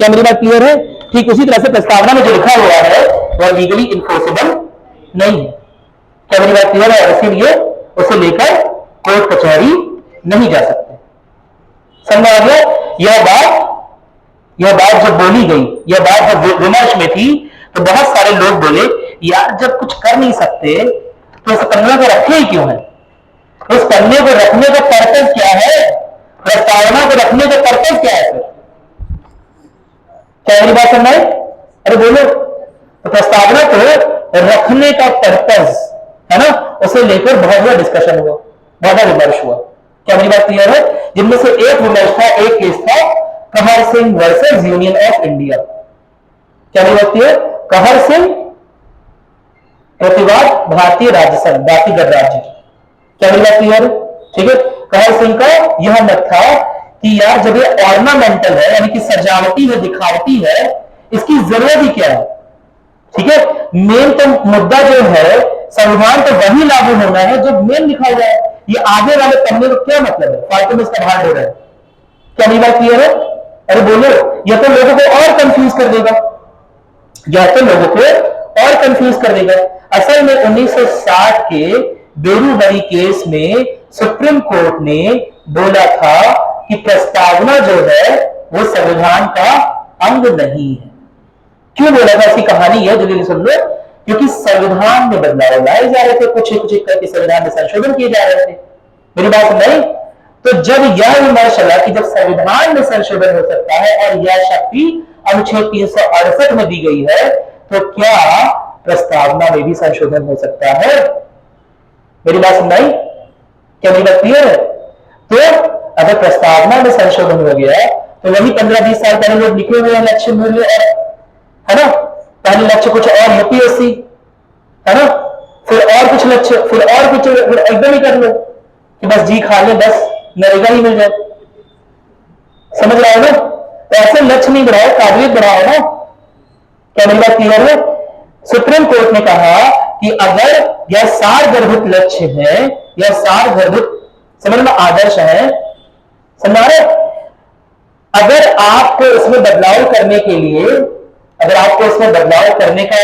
क्या मेरी बात क्लियर है? ठीक उसी तरह से प्रस्तावना में जो लिखा हुआ है वह लीगली इन्फोर्सेबल नहीं है। क्या मेरी बात क्लियर है? इसीलिए उसे लेकर कोर्ट कचहरी नहीं जा सकते। समझ आ गया? यह बात जब बोली गई, यह बात जब विमर्श में थी तो बहुत सारे लोग बोले यार जब कुछ कर नहीं सकते तो उस पन्ने को रखे ही क्यों है? उस पन्ने को रखने का पर्पस क्या है? प्रस्तावना को रखने का पर्पस क्या है? क्या मेरी बात करना है? अरे बोलो। तो प्रस्तावना को रखने का पर्पस है ना, उसे लेकर बहुत बड़ा डिस्कशन हुआ, बहुत बड़ा विमर्श हुआ। क्या मेरी बात क्लियर है? जिनमें से एक विमर्श था, एक केस था कहर Singh versus union of India. क्या मेरी बात क्लियर? कहर सिंह प्रतिवाद भारतीय राज्य संघ बाकी गणराज्य। क्या मेरी बात क्लियर है? ठीक है। कहर सिंह का यह मत था कि यार जब ये ऑर्नामेंटल है यानी कि सजावटी है, दिखावटी है, इसकी जरूरत ही क्या है? ठीक है। मेन तो मुद्दा जो है संविधान तो वही लागू होना है जो मेन लिखा हुआ है। ये आगे वाले पन्ने को क्या मतलब है? फालतू में इसका भार हो रहा है। क्या मेरी बात क्लियर है? अरे बोलो। यह तो लोगों को और कंफ्यूज कर देगा, यह तो लोगों को और कंफ्यूज कर देगा। असल में 1960 के बेरूबरी केस में सुप्रीम कोर्ट ने बोला था कि प्रस्तावना जो है वो संविधान का अंग नहीं है। क्यों बोला था? इसकी कहानी है, जल्दी सुन लो। क्योंकि संविधान में बदलाव लाए जा रहे थे, कुछ एक करके संविधान में संशोधन किए जा रहे थे। मेरी बात सुन रही? तो जब यह विमर्श चला कि जब संविधान में संशोधन हो सकता है और यह शक्ति अनुच्छेद 368 में दी गई है, तो क्या प्रस्तावना में भी संशोधन हो सकता है? मेरी बात सुनाई? क्या मेरी बात क्लियर है? तो अगर प्रस्तावना में संशोधन हो गया तो वही 15-20 साल पहले लोग लिखे हुए हैं लक्ष्य मूल्य, है ना? पहले लक्ष्य कुछ और यूपीएससी, है ना? फिर और कुछ लक्ष्य, फिर और कुछ, फिर एकदम ही कर लो कि बस जी खा ले, बस नरेगा ही मिल जाए। समझ रहे हो ना? तो ऐसे लक्ष्य नहीं बढ़ाओ, काबिलियत बढ़ाओ ना। क्या मेरी बात क्लियर है? सुप्रीम कोर्ट ने कहा कि अगर यह सारगर्भित लक्ष्य है, यह सारगर्भित समझ में आदर्श है, समझ रहे? अगर आपको इसमें बदलाव करने के लिए, अगर आपको इसमें बदलाव करने का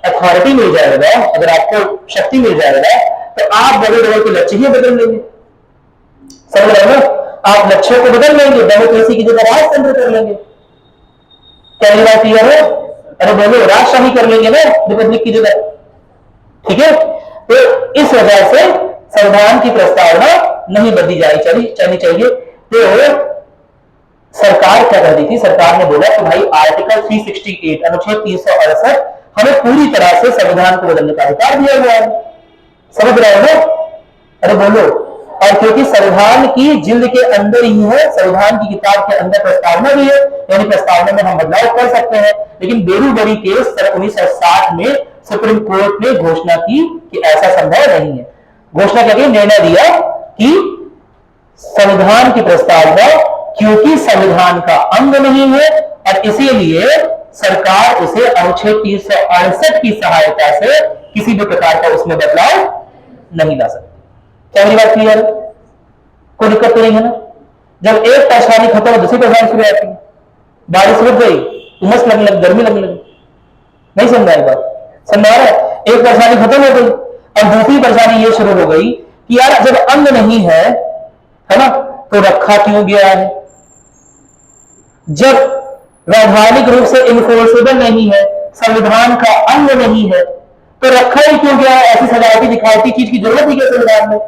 अथॉरिटी मिल जाएगा, अगर आपको शक्ति मिल जाएगा, तो आप बड़े बड़े के लक्ष्य ही बदल लेंगे। समझ रहे हो? आप लक्ष्यों को बदल लेंगे, डेमोक्रेसी की जगह राजतंत्र कर लेंगे। क्या ये बात क्लियर है? अरे बोलो, राजशाही कर लेंगे ना रिपब्लिक की जगह। ठीक है। तो इस वजह से संविधान की प्रस्तावना नहीं बदली जानी चाहिए। तो सरकार क्या कर दी थी? सरकार ने बोला कि भाई आर्टिकल 368 अनुच्छेद 368 हमें पूरी तरह से संविधान को बदलने का अधिकार दिया हुआ है। समझ रहे हो? अरे बोलो। और क्योंकि संविधान की जिल्द के अंदर ही है, संविधान की किताब के अंदर प्रस्तावना भी है, यानी प्रस्तावना में हम बदलाव कर सकते हैं। लेकिन बेरूबरी केस 1960 में सुप्रीम कोर्ट ने घोषणा की कि ऐसा संभव नहीं है। घोषणा करके निर्णय दिया कि संविधान की प्रस्तावना क्योंकि संविधान का अंग नहीं है और इसीलिए सरकार उसे अनुच्छेद 368 की सहायता से किसी भी प्रकार का उसमें बदलाव नहीं ला सकती। क्या मेरी बात क्लियर है? कोई दिक्कत तो नहीं है ना? जब एक परेशानी खत्म हो दूसरी परेशानी शुरू आती है। बारिश रुक गई, उमस लगने लगी, गर्मी लगने लगी। नहीं समझा एक बात? समझा रहा है? एक परेशानी खत्म हो गई और दूसरी परेशानी ये शुरू हो गई कि यार जब अंग नहीं है ना, तो रखा क्यों गया है? जब वैधानिक रूप से इन्फोर्सेबल नहीं है, संविधान का अंग नहीं है, तो रखा ही क्यों गया है? ऐसी सजावटी दिखावटी चीज की जरूरत ही है संविधान में?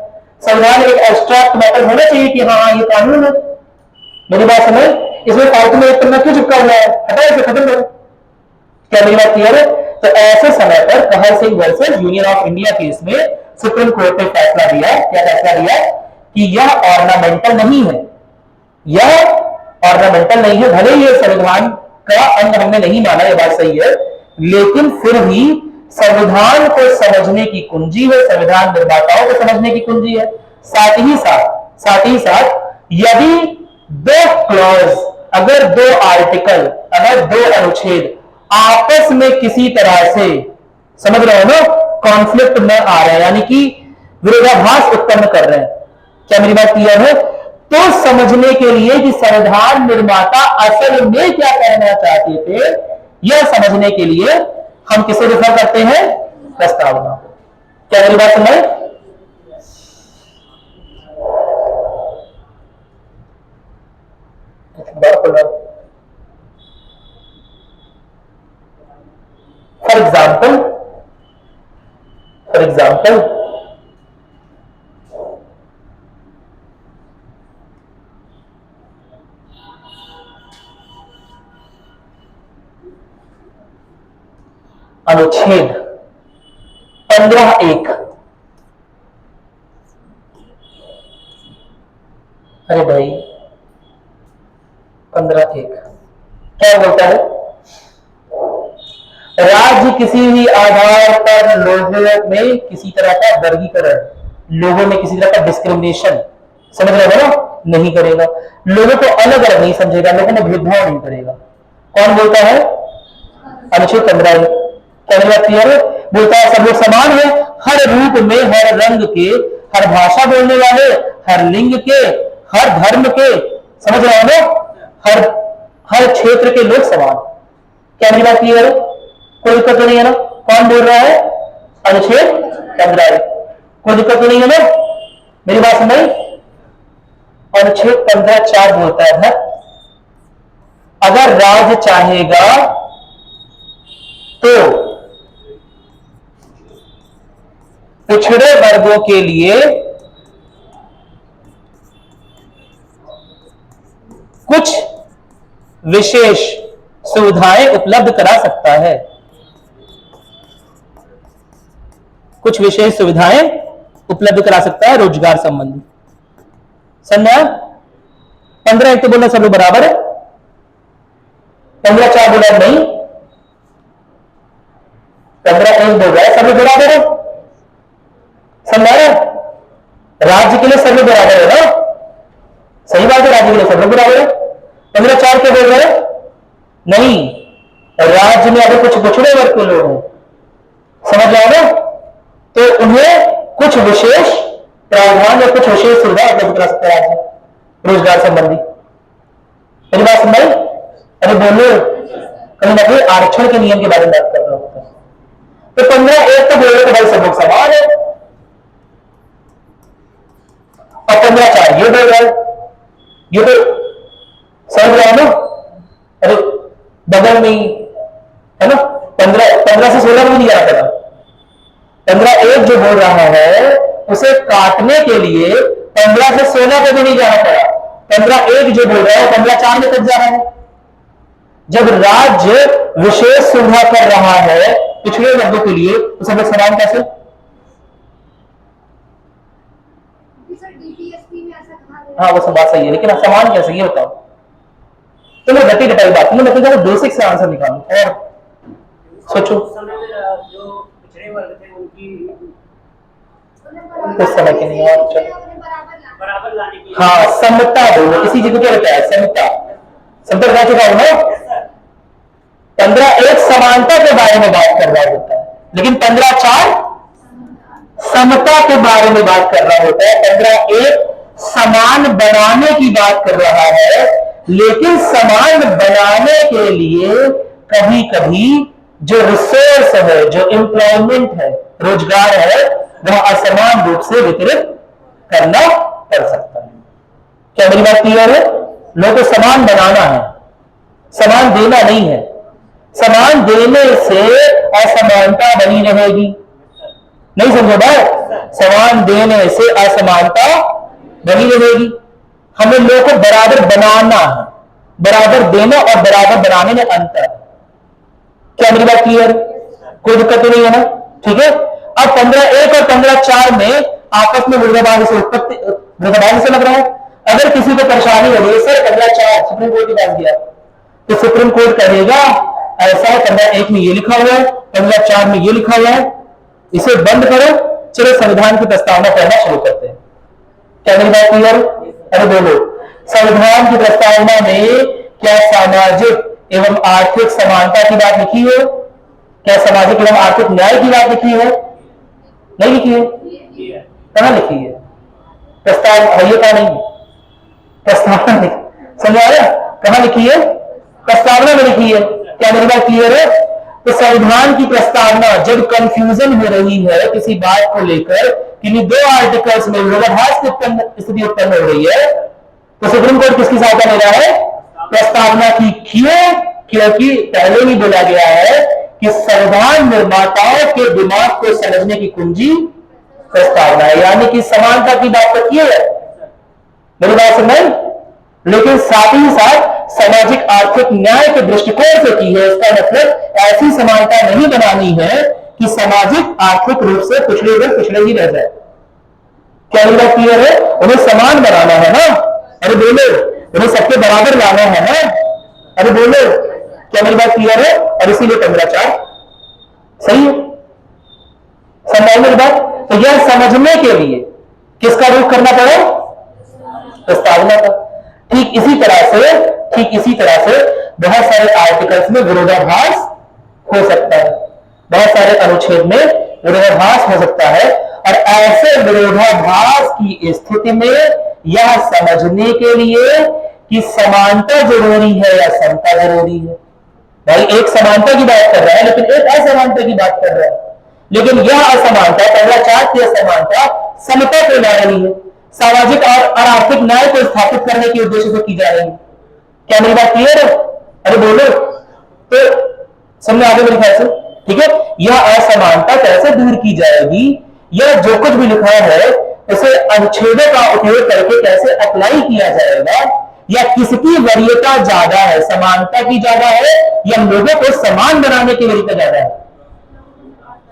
संविधान एक एब्स्ट्रैक्ट मैटर होना चाहिए कि हाँ ये कानून है। मेरी बात समझ? इसमें फालतू में एक पन्ना क्यों चिपका हुआ है? हटा इसे, खत्म करो। क्या मेरी बात क्लियर है? तो ऐसे समय पर कहर Singh versus union of India case में सुप्रीम कोर्ट ने फैसला दिया। क्या फैसला दिया? कि यह ऑर्नामेंटल नहीं है, यह ऑर्नामेंटल नहीं है। भले ही ये संविधान का अंग हमने नहीं माना, ये बात सही है, लेकिन फिर भी संविधान को समझने की कुंजी है, संविधान निर्माताओं को समझने की कुंजी है। साथ ही साथ यदि दो क्लॉज, अगर दो आर्टिकल, अगर दो अनुच्छेद आपस में किसी तरह से, समझ रहे हो ना, कॉन्फ्लिक्ट में आ रहे हैं, यानी कि विरोधाभास उत्पन्न कर रहे हैं। क्या मेरी बात क्लियर है? तो समझने के लिए कि संविधान निर्माता असल में क्या कहना चाहते थे, यह समझने के लिए हम किसे रेफर करते हैं? प्रस्तावना। क्या मेरी बात समझ? फॉर एग्जाम्पल अनुच्छेद 15(1). अरे भाई 15(1) क्या बोलता है? राज्य किसी भी आधार पर लोगों में किसी तरह का वर्गीकरण, लोगों में किसी तरह का डिस्क्रिमिनेशन, समझ रहे हो ना, नहीं करेगा। लोगों को अलग अलग नहीं समझेगा, लोगों में भेदभाव नहीं करेगा। कौन बोलता है? अनुच्छेद 15(1). क्या बात क्लियर है? बोलता है सब लोग समान है, हर रूप में, हर रंग के, हर भाषा बोलने वाले, हर लिंग के, हर धर्म के, समझ रहे हो ना, हर क्षेत्र के लोग समान। क्या मेरी बात क्लियर है? कोई दिक्कत तो नहीं है ना? कौन बोल रहा है? अनुच्छेद 15(1). कोई दिक्कत तो नहीं है ना? मेरी बात समझ? अनुच्छेद 15(4) बोलता है अगर राज्य चाहेगा तो पिछड़े वर्गों के लिए कुछ विशेष सुविधाएं उपलब्ध करा सकता है। कुछ विशेष सुविधाएं उपलब्ध करा सकता है रोजगार संबंधी। समझा? 15(1) तो बोलना सब लोग बराबर है, 15(4) बोला नहीं, 15(1) बोल रहा है सब लोग बराबर है। समझा रहे? राज्य के लिए सब लोग बराबर है ना? सही बात है, राज्य के लिए सब लोग बराबर है। 15(4) क्या बोल रहे हैं? नहीं, राज्य में अगर कुछ पिछड़े वर्ग के लोग हैं, समझ रहे ना, तो उन्हें कुछ विशेष प्रावधान या कुछ विशेष सुविधा उपलब्ध करा सकता है राज्य रोजगार संबंधी। मेरी बात समझ? अरे बोलो, कहीं ना कहीं आरक्षण के नियम के बारे में बात कर रहा होता है। तो 15(1) तो बोल रहे भाई सब लोग समान है, और 15(4) ये बोल रहा है, ये तो समझ रहा है ना? अरे बगल में ही है ना, 15 से 16 में नहीं जाना पड़ा। 15(1) जो बोल रहा है उसे काटने के लिए 15 से 16 पे भी नहीं जाना पड़ा। 15(1) जो बोल रहा है 15(4) में कब जा रहा है? जब राज्य विशेष सुविधा कर रहा है पिछड़े वर्गों के लिए, तो सब लोग समान कैसे? हाँ वो सब बात सही है, लेकिन समान कैसे ये बताओ? तो मैं घटी घटाई बात नहीं, मैं तो बेसिक से आंसर निकालू और सोचो। जो पिछड़े वर्ग थे उनकी कुछ समय के नहीं और बराबर लाने की, हाँ समता बोलो, इसी चीज को क्या रहता है? समता। समता कह चुका हूं ना। 15(1) समानता के बारे में बात कर रहा होता है, लेकिन 15(4) समता के बारे में बात कर रहा होता है। 15(1) समान बनाने की बात कर रहा है, लेकिन समान बनाने के लिए कभी कभी जो रिसोर्स है, जो एम्प्लॉयमेंट है, रोजगार है, वह असमान रूप से वितरित करना पड़ सकता है। क्या मेरी बात क्लियर है? लोगों को समान बनाना है, समान देना नहीं है। समान देने से असमानता बनी रहेगी। नहीं समझो बात? समान देने से असमानता बनी रहेगी। हमें लोगों को बराबर बनाना है। बराबर देना और बराबर बनाने में अंतर है। क्या मेरी बात क्लियर? कोई दिक्कत तो नहीं है ना? ठीक है। अब 15(1) और 15(4) में आपस में विरोधाभास से लग रहा है। अगर किसी को परेशानी हो रही है, सर 15(4) सुप्रीम कोर्ट के पास गया, तो सुप्रीम कोर्ट कहेगा ऐसा 15(1) में ये लिखा हुआ है, 15(4) में ये लिखा हुआ है, इसे बंद करो, चलो संविधान की प्रस्तावना पढ़ना शुरू करते हैं। क्या मेरी बात क्लियर? अरे बोलो, संविधान की प्रस्तावना में क्या सामाजिक एवं आर्थिक समानता की बात लिखी है? क्या सामाजिक एवं आर्थिक न्याय की बात लिखी है? नहीं लिखी है। कहां लिखी है? प्रस्ताव है क्या? नहीं, प्रस्तावना समझ आया? कहां लिखी है? प्रस्तावना में लिखी है। क्या मेरी बात क्लियर है? तो संविधान की प्रस्तावना जब कंफ्यूजन हो रही है किसी बात को लेकर, किन्हीं दो आर्टिकल्स में विरोधाभास की स्थिति उत्पन्न हो रही है, तो सुप्रीम कोर्ट किसकी सहायता ले रहा है? प्रस्तावना की। क्यों? क्योंकि पहले ही बोला गया है कि संविधान निर्माताओं के दिमाग को समझने की कुंजी प्रस्तावना है, यानी कि समानता की बात तो की है, मेरी बात समझ, लेकिन साथ ही साथ सामाजिक आर्थिक न्याय के दृष्टिकोण से की है। इसका मतलब ऐसी समानता नहीं बनानी है कि सामाजिक आर्थिक रूप से पिछड़े हुए पिछड़े ही रह जाए। क्या ये बात क्लियर है? उन्हें समान बनाना है ना? अरे बोलो, उन्हें सबके बराबर लाना है ना? अरे बोलो, क्या मेरी बात क्लियर है? और इसीलिए 15(4) सही है। समझ मेरी बात? तो यह समझने के लिए किसका रुख करना पड़ा? प्रस्तावना का। ठीक इसी तरह से बहुत सारे आर्टिकल्स में विरोधाभास हो सकता है, बहुत सारे अनुच्छेद में विरोधाभास हो सकता है, और ऐसे विरोधाभास की स्थिति में यह समझने के लिए कि समानता जरूरी है या समता जरूरी है। भाई एक समानता की बात कर रहा है, लेकिन एक असमानता की बात कर रहा है, लेकिन यह असमानता 15(4) की असमानता समता को ला रही है, सामाजिक और आर्थिक न्याय को स्थापित करने के उद्देश्य से की जा रही है। क्या मेरी बात क्लियर है? अरे बोलो, तो समझ आगे मेरे ख्याल से, ठीक है। यह असमानता कैसे दूर की जाएगी, यह जो कुछ भी लिखा है उसे अनुच्छेदों का उपयोग करके कैसे अप्लाई किया जाएगा, या किसकी वरीयता ज्यादा है, समानता की ज्यादा है या लोगों को समान बनाने की वरीयता ज्यादा है?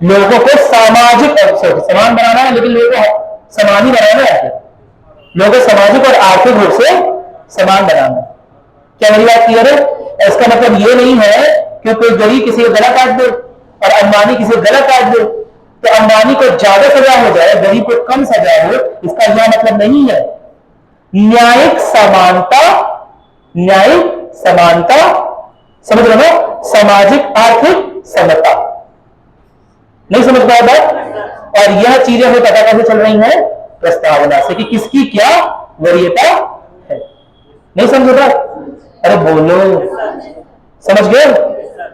लोगों को सामाजिक समान बनाना है, लेकिन लोगों को समान ही बनाना है, लोगों को सामाजिक और आर्थिक रूप से समान बनाना। क्या मेरी बात क्लियर है? इसका मतलब ये नहीं है कि कोई गरीब किसी को गला काट दे और अंबानी किसी को गला काट दे तो अंबानी को ज्यादा सजा हो जाए, गरीब को कम सजा हो, इसका यह मतलब नहीं है। न्यायिक समानता समझ रहे हो? सामाजिक आर्थिक समता। नहीं समझ पाया बात? और यह चीजें हमें पता कैसे चल रही हैं? प्रस्तावना से, कि किसकी क्या वरीयता है। नहीं समझ रहा? अरे बोलो, समझ गए?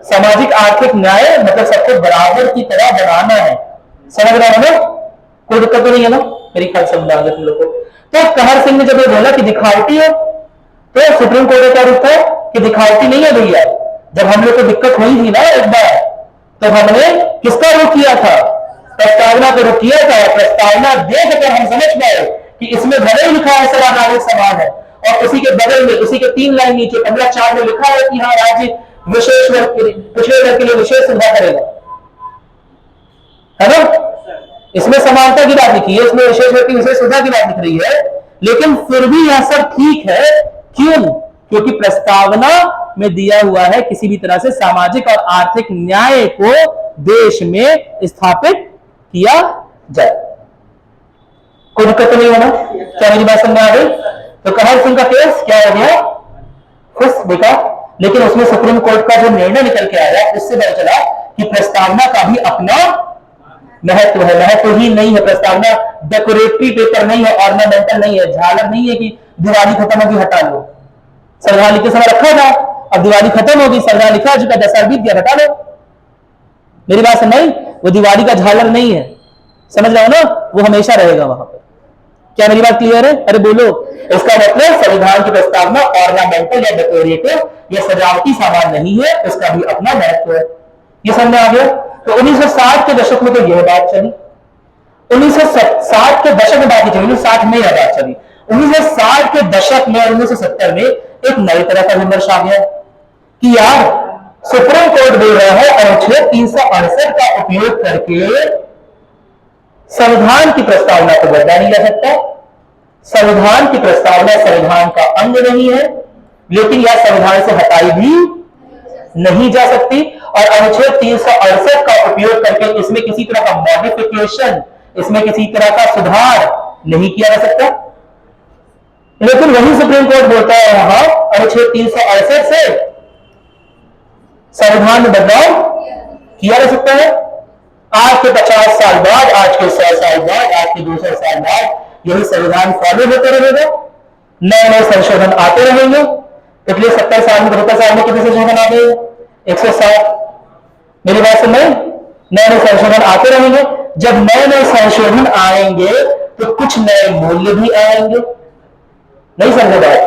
सामाजिक आर्थिक न्याय मतलब सबको बराबर की तरह बनाना है। समझ रहा है ना? कोई दिक्कत तो नहीं है ना? मेरी ख्याल समझा तुम लोग को। तो कहर सिंह ने जब ये बोला कि दिखावटी है, तो सुप्रीम कोर्ट का क्या रुख था कि दिखावटी नहीं है भैया। जब हम लोग को दिक्कत हुई थी ना एक बार, तो हमने किसका रुख किया था? प्रस्तावना का रुख किया था। प्रस्तावना देखकर हम समझ पाए कि इसमें भले ही लिखा है समान नागरिक समान है, और उसी के बगल में, उसी के 3 लाइन नीचे 15(4) में लिखा है कि हाँ राज्य विशेष वर्ग पिछड़े वर्ग के लिए विशेष सुविधा करेगा, है ना? इसमें समानता की बात लिखी है, इसमें विशेष वर्ग की विशेष सुविधा की बात लिख रही है, लेकिन फिर भी यह सब ठीक है। क्यों? क्योंकि प्रस्तावना में दिया हुआ है किसी भी तरह से सामाजिक और आर्थिक न्याय को देश में स्थापित किया जाए। कोई दिक्कत तो नहीं होना? क्या मेरी बात समझ आ गई? तो कहर सिंह का केस क्या हो गया? खुश देखा, लेकिन उसमें सुप्रीम कोर्ट का जो निर्णय निकल के आया उससे पता चला कि प्रस्तावना का भी अपना महत्व है। महत्व ही नहीं है, प्रस्तावना डेकोरेटरी पेपर नहीं है, ऑर्नामेंटल नहीं है, झालर नहीं है कि दिवाली खत्म होगी हटा लो। संविधान लिखते समय रखा था, अब दिवाली खत्म होगी, संविधान लिखा चुका, 10 साल बीत गया, हटा लो। मेरी बात समझ? वो दिवाली का झालर नहीं है, समझ रहे हो ना, वो हमेशा रहेगा वहां पर। क्या मेरी बात क्लियर है? अरे बोलो। इसका मतलब संविधान की प्रस्तावना ऑर्नामेंटल या डेकोरेटिव या सजावटी सामान नहीं है, उसका भी अपना महत्व है। ये समझ में आ गया? तो 1960 के दशक में तो यह बात चली, 1960 के दशक में बात चली, 1960 में यह बात चली। 1960 के दशक में 1970 में एक नई तरह का विमर्श आ गया कि यार सुप्रीम कोर्ट बोल रहा है अनुच्छेद 368 का उपयोग करके संविधान की प्रस्तावना को बदला नहीं जा सकता। संविधान की प्रस्तावना संविधान का अंग नहीं है, लेकिन यह संविधान से हटाई भी नहीं जा सकती, और अनुच्छेद 368 का उपयोग करके इसमें किसी तरह का मॉडिफिकेशन, इसमें किसी तरह का सुधार नहीं किया जा सकता। लेकिन वही सुप्रीम कोर्ट बोलता है यहां अनुच्छेद 368 से संविधान में बदलाव किया जा सकता है। आज के 50 साल बाद, आज के 100 साल बाद, आज के 200 साल बाद यही संविधान फॉलो होते रहेगा, नए नए संशोधन आते रहेंगे। पिछले 70 साल में 72 साल में कितने संशोधन आ गए? 107। मेरी बात सुन रहे? नए नए संशोधन आते रहेंगे। जब नए नए संशोधन आएंगे तो कुछ नए मूल्य भी आएंगे, नहीं समझे बात?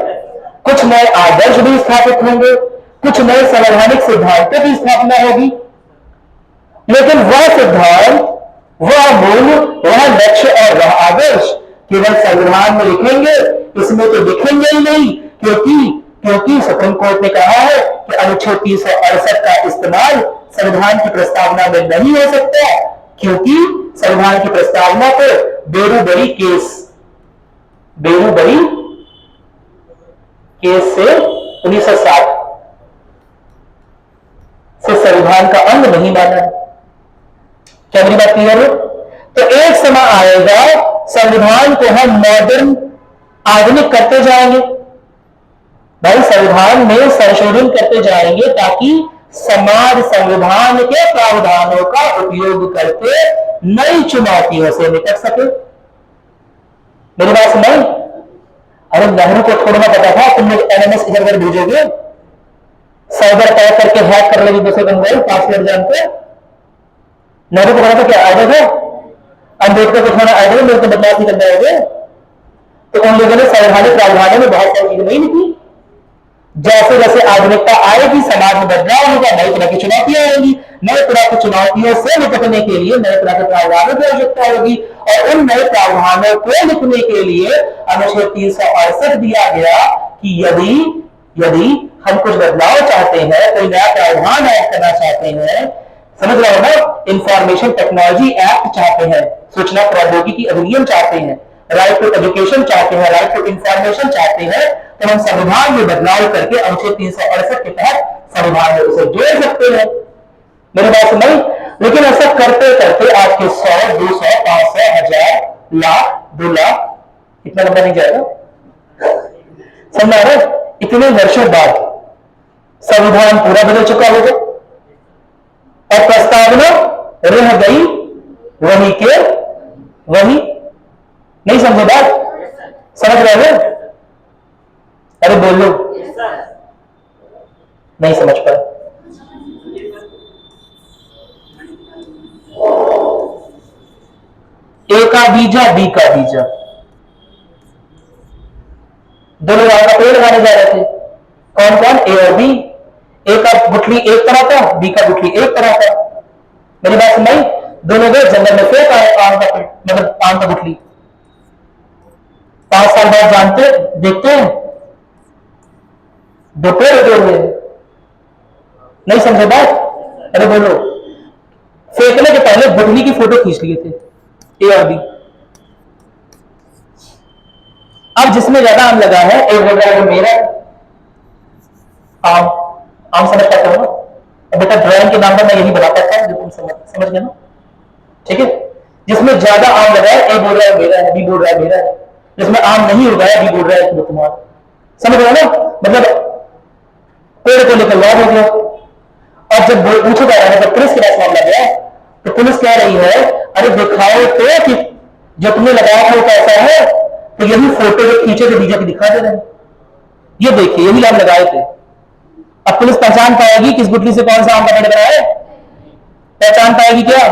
कुछ नए आदर्श भी स्थापित होंगे, कुछ नए संवैधानिक सिद्धांतों की स्थापना होगी। लेकिन वह सिद्धांत, वह मूल्य, वह लक्ष्य और वह आदर्श केवल संविधान में लिखेंगे, इसमें तो लिखेंगे ही नहीं, क्योंकि सुप्रीम कोर्ट ने कहा है कि अनुच्छेद 368 का इस्तेमाल संविधान की प्रस्तावना में नहीं हो सकता, क्योंकि संविधान की प्रस्तावना को बेरूबरी केस से 1960 से संविधान का अंग नहीं माना है। क्या मेरी बात क्लियर है? तो एक समय आएगा संविधान को हम मॉडर्न, आधुनिक करते जाएंगे भाई, संविधान में संशोधन करते जाएंगे ताकि समाज संविधान के प्रावधानों का उपयोग करके नई चुनौतियों से निपट सके। मेरी बात समझ? अरे नेहरू को थोड़ा ना पता था तुम लोग एनएमएस इधर भेजोगे, साइबर अटैक करके हैक कर लेगी दूसरे बन गए पासवर्ड जानते। नेहरू को पता था क्या आइडिया था? अम्बेडकर को थोड़ा आइडिया मेरे को बदलाव नहीं करना होगा, तो उन लोगों ने संवैधानिक प्रावधानों में बहुत सारी चीजें नहीं लिखी। जैसे जैसे आधुनिकता आएगी, समाज में बदलाव होगा, नई तरह की चुनौतियां आएंगी, नए तरह की चुनौतियों से निपटने के लिए नए तरह के प्रावधानों की आवश्यकता होगी, और उन नए प्रावधानों को लिखने के लिए अनुच्छेद 368 दिया गया कि यदि हम कुछ बदलाव चाहते हैं, कोई नया प्रावधान ऐड करना चाहते हैं, समझ रहे हो ना, इंफॉर्मेशन टेक्नोलॉजी एक्ट चाहते हैं, सूचना प्रौद्योगिकी अधिनियम चाहते हैं, राइट टू एजुकेशन चाहते हैं, राइट टू इंफॉर्मेशन चाहते हैं, तो हम संविधान में बदलाव करके अनुच्छेद 368 के तहत संविधान में उसे जोड़ सकते हैं। मेरी बात समझ? लेकिन ऐसा करते करते आज के 100, 200, 500, 1000, लाख, 2 लाख, इतना लंबा नहीं जाएगा, समझ रहे? इतने वर्षों बाद संविधान पूरा बदल चुका होगा और प्रस्तावना रह गई वही के वही। नहीं समझे बात? समझ रहे हो? अरे बोलो। नहीं समझ पाए? ए का बीजा, बी का बीजा, दोनों आम का पेड़ लगाने जा रहे थे। कौन कौन? ए और बी। ए का गुठली एक तरह का, बी का गुठली एक तरह का। मेरी बात समझ? दोनों गए जंगल में फेंक आए आम का पेड़, मतलब आम का गुठली। 5 साल बाद जानते देखते हैं दो पेड़ लगे हुए। नहीं समझे बात? अरे बोलो। फेंकने के पहले गुठली की फोटो खींच लिए थे ए और बी। अब जिसमें ज्यादा आम लगा है, ए बोल रहा है वो मेरा आम। आम समझ पाते हो ना? अब बेटा ड्राइंग के नाम पर मैं यही बताता था जो तुम समझ गए ना? ठीक है? जिसमें ज्यादा आम लगा है, ए बोल रहा है मेरा है, बी बोल रहा है मेरा है। जिसमें आम नहीं उगाया, बी बोल रहा है कि तुम्हारा। समझ रहे हो ना? मतलब पेड़ को लेकर लॉ हो गया। और जब पूछा जा रहा है, जब पुलिस के पास मामला गया तो पुलिस कह रही है अरे दिखाओ तो कि जो तुमने लगाया था वो कैसा है, तो यही फोटो जो खींचे थे बीजेपी दिखा दे रहे हैं, ये देखिए यही हम लगाए थे। अब पुलिस पहचान पाएगी किस गुठली से कौन सा आम का पेड़ बना है? पहचान पाएगी क्या?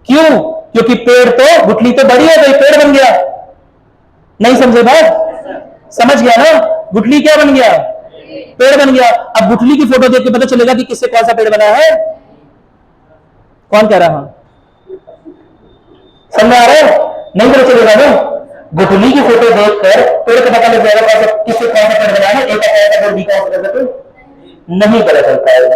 क्यों? क्योंकि पेड़ तो, गुठली तो बड़ी है तो पेड़ बन गया। नहीं समझे बात? समझ गया ना? गुठली क्या बन गया? पेड़ बन गया। अब गुठली की फोटो देख के पता चलेगा कि किससे कौन सा पेड़ बना है? कौन कह रहा? समझ आ रहे हो? नहीं पता चलेगा ना। गुठली की फोटो देखकर पेड़ का पता लग जाएगा किससे कौन सा पेड़ बना है, एक का पेड़ बी का नहीं पता चल पाएगा।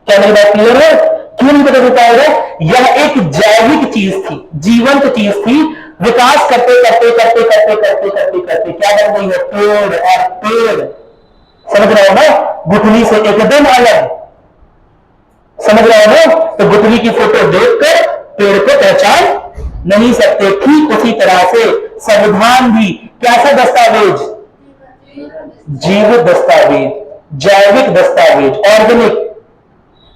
क्या मेरी बात क्लियर है? क्यों नहीं पता चल पाएगा? यह एक जैविक चीज थी, जीवंत चीज थी। विकास करते करते करते करते करते करते करते क्या बन गई है? पेड़। और पेड़ समझ रहे हो ना, गुठली से एकदम अलग। समझ रहे हो ना? तो गुठली की फोटो देखकर पेड़ को पहचान नहीं सकते। ठीक उसी तरह से संविधान भी कैसा दस्तावेज? जीवित दस्तावेज, जैविक दस्तावेज, ऑर्गेनिक।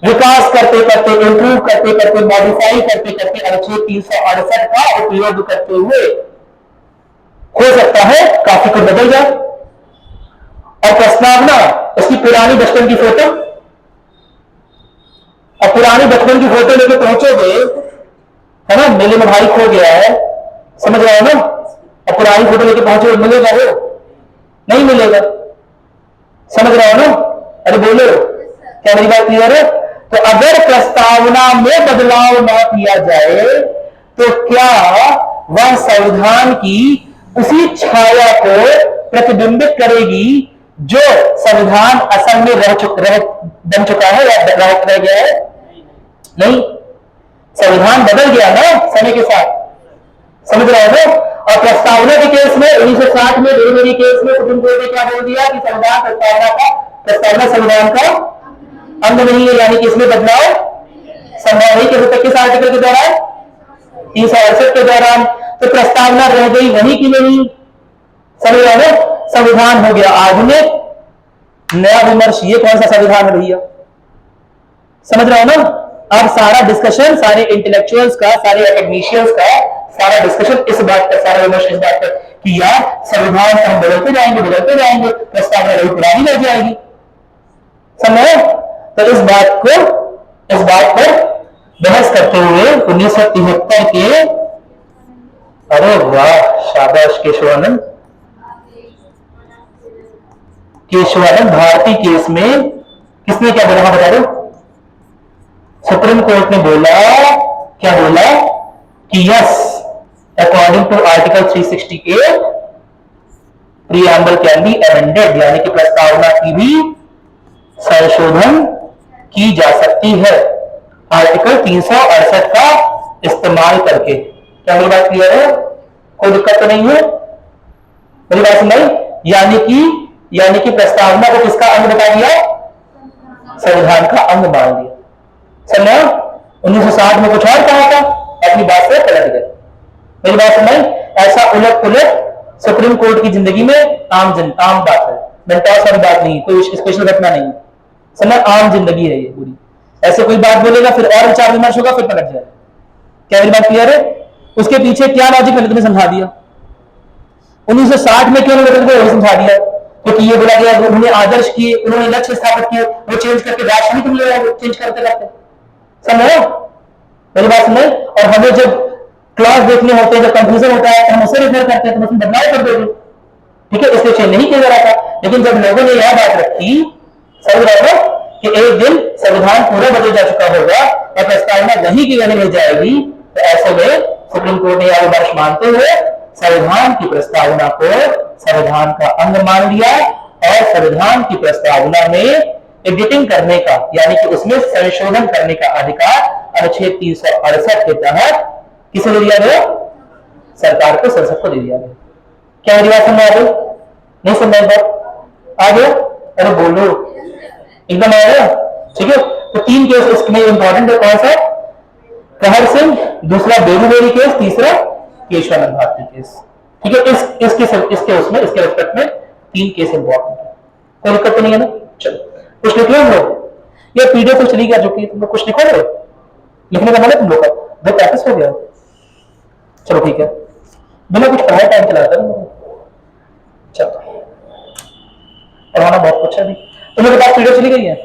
विकास करते करते, इंप्रूव करते करते, मॉडिफाई करते करते अनुच्छेद 368 का उपयोग करते हुए हो सकता है काफी कुछ बदल जाए। और प्रस्तावना, उसकी पुरानी बचपन की फोटो, अब पुरानी बचपन की फोटो लेके पहुंचोगे, है ना, मेले में भाई खो गया है, समझ रहे हो ना, अब पुरानी फोटो लेके पहुंचोगे, मिलेगा वो? नहीं मिलेगा। समझ रहे हो ना? अरे बोलो, क्या मेरी बात क्लियर है? तो अगर प्रस्तावना में बदलाव न किया जाए तो क्या वह संविधान की उसी छाया को प्रतिबिंबित करेगी जो संविधान असल में बन चुका है या रह गया है? नहीं, संविधान बदल गया ना समय के साथ। समझ रहे हो? और प्रस्तावना के केस में 1960 में बेलमेरी केस में सुप्रीम कोर्ट ने क्या बोल दिया कि प्रस्तावना संविधान का अंग नहीं है, यानी कि इसमें बदलाव संभव नहीं। किस आर्टिकल के दौरान? 368 के दौरान। तो प्रस्तावना रह गई वहीं की नहीं। समझ रहे हो? संविधान हो गया आधुनिक, नया विमर्श। ये कौन सा संविधान है भैया? समझ रहे हो ना? अब सारा डिस्कशन, सारे इंटेलेक्चुअल्स का, सारे एकेडमिशियंस का सारा डिस्कशन इस बात पर, सारा विमर्श इस बात पर कि यार संविधान हम बदलते जाएंगे, प्रस्तावना रही पुरानी रह जाएगी। समझ? तो इस बात पर बहस करते हुए 1973 के, अरे वाह शाबाश केशवानंद भारती केस में किसने क्या बोला बता दो? सुप्रीम कोर्ट ने बोला, क्या बोला कि yes, according to article 368 preamble can be amended, यानी कि प्रस्तावना की भी संशोधन की जा सकती है आर्टिकल 368 का इस्तेमाल करके। क्या मेरी बात क्लियर है? कोई दिक्कत तो नहीं है? मेरी बात सुनाई? यानी कि प्रस्तावना को किसका अंग बता दिया? संविधान का अंग मान दिया। समझ? 1960 में कुछ और कहा था, अपनी बात से पलट गए। मेरी बात सुनाई? ऐसा उलट पुलट सुप्रीम कोर्ट की जिंदगी में आम बात है, मिनटास वाली बात नहीं, कोई स्पेशल घटना नहीं। समझ? आम जिंदगी है ये पूरी। ऐसे कोई बात बोलेगा फिर और विचार विमर्श होगा, फिर पलट जाएगा। क्या मेरी बात क्लियर है? उसके पीछे क्या लॉजिक मैंने तुम्हें समझा दिया। 1960 में क्यों वही समझा दिया? क्योंकि ये बोला गया उन्होंने आदर्श किए, उन्होंने लक्ष्य स्थापित किए, वो चेंज करके राजनीति में चेंज करते रहते। समझो मेरी बात सुने? और हमें जब क्लॉज देखने होते हैं, जब कंफ्यूजन होता है, तो हम उसे रेफर करते हैं, तो उसमें बदलाव कर देंगे। ठीक है, इसलिए चेंज नहीं किया जा रहा था। लेकिन जब लोगों ने यह बात रखी, समझ रहे हो, कि एक दिन संविधान पूरा बदल जा चुका होगा और प्रस्तावना वहीं की वहीं रह जाएगी, तो ऐसे में सुप्रीम कोर्ट ने यह विमर्श मानते हुए संविधान की प्रस्तावना को संविधान का अंग मान लिया और संविधान की प्रस्तावना में एडिटिंग करने का, यानी कि उसमें संशोधन करने का अधिकार अनुच्छेद 368 के तहत किसे दे दिया गया? सरकार को, संसद को दे दिया गया। क्या मेरी बात समझ आ गई? नहीं समझ आ गया? अरे बोलो, एकदम आ गया? ठीक है, तो 3 केस इसमें इंपॉर्टेंट है। कौन सा? कहर सिंह, दूसरा बेरूबेरी केस, तीसरा केशवानंद भारती केस। ठीक है, इसके रिस्पेक्ट में 3 केस इंपॉर्टेंट है। कोई दिक्कत तो नहीं है ना? चलो कुछ लिख लो हम लोग। ये पीडीएफ तो चली गया, जो कि तुम लोग कुछ लिखोगे, लिखने का मतलब तुम लोग का वो प्रैक्टिस हो गया। चलो ठीक है। बिना कुछ पढ़ाए टाइम चलाता है। चलो पढ़ाना बहुत कुछ है अभी। तो मेरे पास पीडीएफ चली गई है,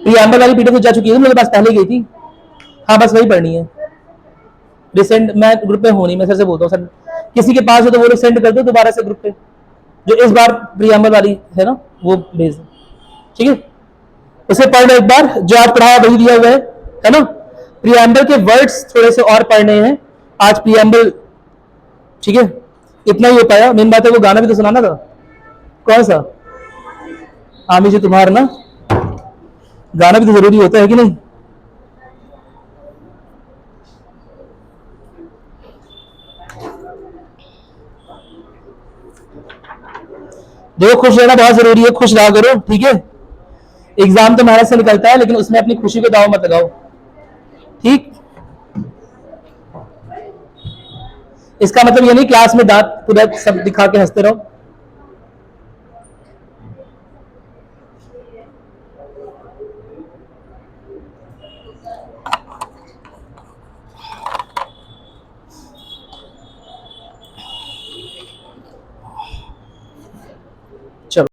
प्रीएम्बल वाली पीडीएफ जा चुकी है, मेरे पास पहले गई थी। हाँ बस वही पढ़नी है। रिसेंट मैं ग्रुप में हूँ नहीं, मैं सर से बोलता हूँ सर किसी के पास हो तो वो लोग सेंड कर दो दोबारा से ग्रुप पे, जो इस बार प्रीएम्बल वाली है ना वो भेज दो, ठीक है। उसे पढ़ लो एक बार, जो आज पढ़ाया वही दिया हुआ है ना। प्रीएम्बल के वर्ड्स थोड़े से और पढ़ने हैं आज प्रीएम्बल, ठीक है। इतना ही हो पाया, मेन बात है वो गाना भी तो सुनाना था। कौन सा? आमी जी तुम्हारा ना, गाना भी तो जरूरी होता है कि नहीं। देखो खुश रहना बहुत जरूरी है, खुश रहा करो, ठीक है। एग्जाम तो मेहनत से निकलता है, लेकिन उसमें अपनी खुशी को दाव मत लगाओ, ठीक। इसका मतलब ये नहीं क्लास में दांत पूरा सब दिखा के हंसते रहो।